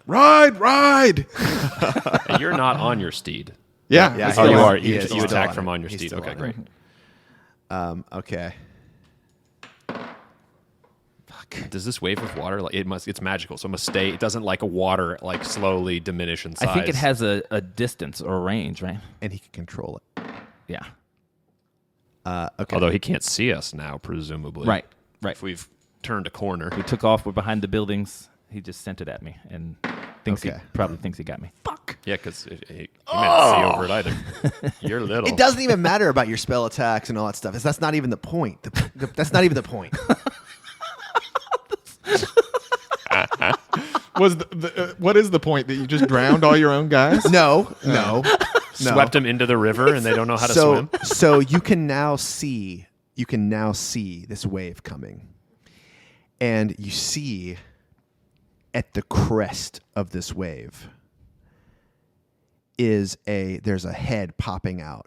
Ride! And you're not on your steed. Yeah. Yeah, Oh, he you is. are. He You is. He's still attack on from it. on your He's steed. still Okay, on great. it. Okay. Does this wave of water? Like it's magical, so it must stay. It doesn't like a water like slowly diminish in size. I think it has a distance or range, right? And he can control it. Yeah. Okay. Although he can't see us now, presumably. Right. If we've turned a corner. We took off. We're behind the buildings. He just sent it at me and probably thinks he got me. Fuck. Yeah, because he can't see over it either. You're little. It doesn't even matter about your spell attacks and all that stuff. That's not even the point. That's not even the point. What is the point that you just drowned all your own guys? No. Swept him into the river, and they don't know how to swim. So you can now see this wave coming, and you see at the crest of this wave there's a head popping out,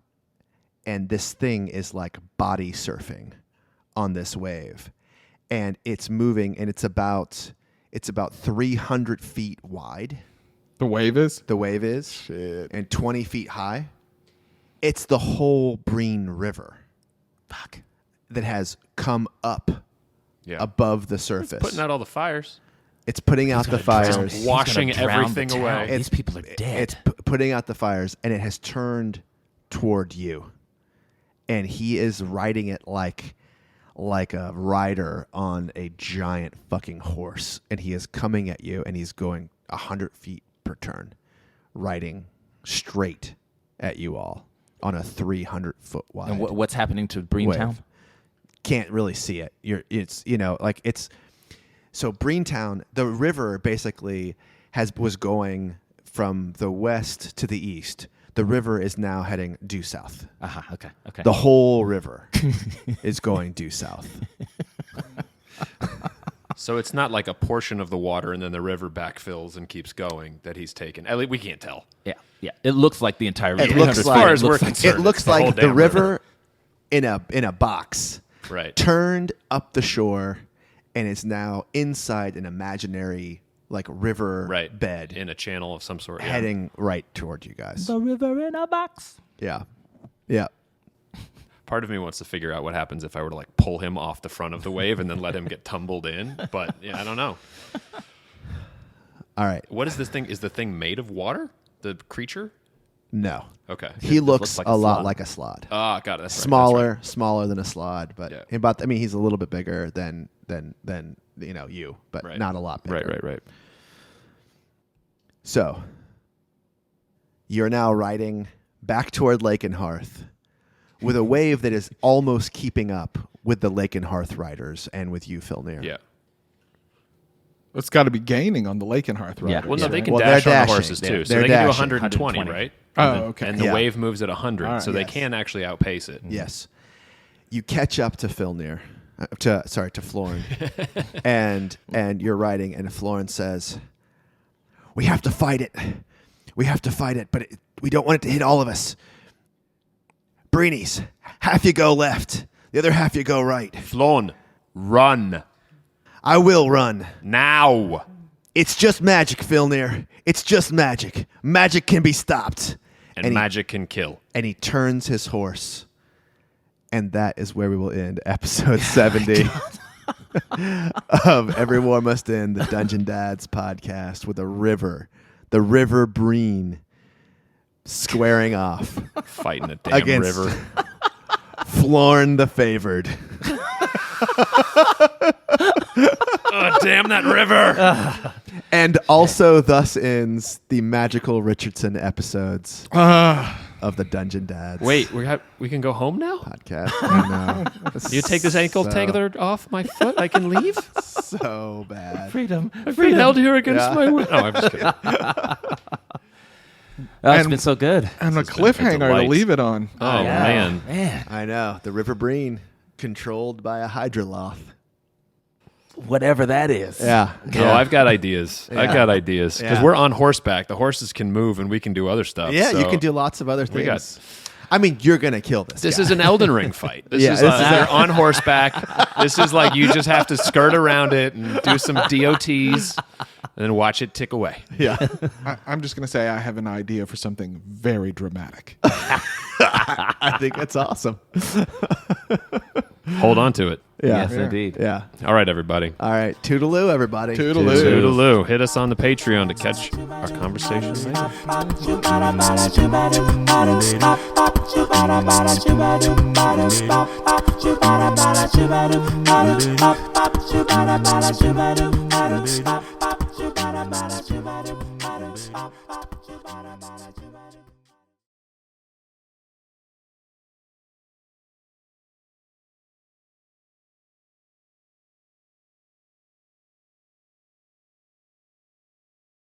and this thing is like body surfing on this wave, and it's moving, and it's about 300 feet wide. The wave is? The wave is. Shit. And 20 feet high. It's the whole Breen River. Fuck. That has come up above the surface. Putting out all the fires. It's putting out the fires. Washing He's gonna drown everything the town. away. These people are dead. It's putting out the fires, and it has turned toward you. And he is riding it like a rider on a giant fucking horse. And he is coming at you, and he's going 100 feet per turn, riding straight at you all on a 300-foot wide. And what's happening to Breentown? wave. Can't really see it. So Breentown, the river basically was going from the west to the east. The river is now heading due south. Okay. The whole river is going due south. So it's not like a portion of the water and then the river backfills and keeps going that he's taken. At least we can't tell. Yeah. It looks like the entire river. It looks as like far as we're concerned, it looks it's the whole like the damn river in a box Right. turned up the shore and is now inside an imaginary like river Right. bed In a channel of some sort. yeah. heading right toward you guys. The river in a box. Yeah. Part of me wants to figure out what happens if I were to like pull him off the front of the wave and then let him get tumbled in. But yeah, I don't know. All right. What is this thing? Is the thing made of water? The creature? No. Okay. He looks like a a lot slod. like a slod. Ah, got it. That's right, Smaller than a slod, but Yeah. he's a little bit bigger than you, but Right. not a lot bigger. Right. So you're now riding back toward Lakenhearth with a wave that is almost keeping up with the Lakenhearth riders and with you, Filnyr. Yeah. It's got to be gaining on the Lakenhearth riders. Well, no, they right? can Well, dash they're on the dashing. horses too, so They're they can do dashing. 120, 120. right? Oh, okay. And the Yeah. wave moves at 100, All right. so they Yes. can actually outpace it. Yes. You catch up to Filnyr, to Florin, and you're riding, and Florin says, "We have to fight it. We have to fight it, but we don't want it to hit all of us. Breenies, half you go left, the other half you go right. Flon, run I will run. now. It's just magic, Filnyr. It's just magic. Magic can be stopped." And magic can kill. And he turns his horse. And that is where we will end episode 70 of Every War Must End, the Dungeon Dads podcast, with the River Breen, squaring off Fighting a damn against river. Florn the Favored. Oh, damn that river. And also thus ends the magical Richardson episodes of the Dungeon Dads Wait, we can go home now? podcast. I know. You take this ankle tether off my foot, I can leave? So bad. Freedom. I've been held here against my will. Oh, I'm just kidding. Oh, it's And- been so good. And a This has been a cliffhanger to delight. leave it on. Oh, man. Man, I know. The River Breen, controlled by a hydroloth. whatever that is. Yeah. Oh, I've got ideas. I've got ideas. Because Yeah. we're on horseback. The horses can move and we can do other stuff. Yeah, you so can do lots of other we got- things. I mean, you're going to kill this This guy. is an Elden Ring fight. This Yeah, is this is you're on horseback. This is like you just have to skirt around it and do some DOTs and then watch it tick away. Yeah. I'm just going to say I have an idea for something very dramatic. I think that's awesome. Hold on to it. Yeah. Yes, indeed. Yeah. All right, everybody. All right. Toodaloo, everybody. Toodaloo. Toodaloo. Hit us on the Patreon to catch our conversation later.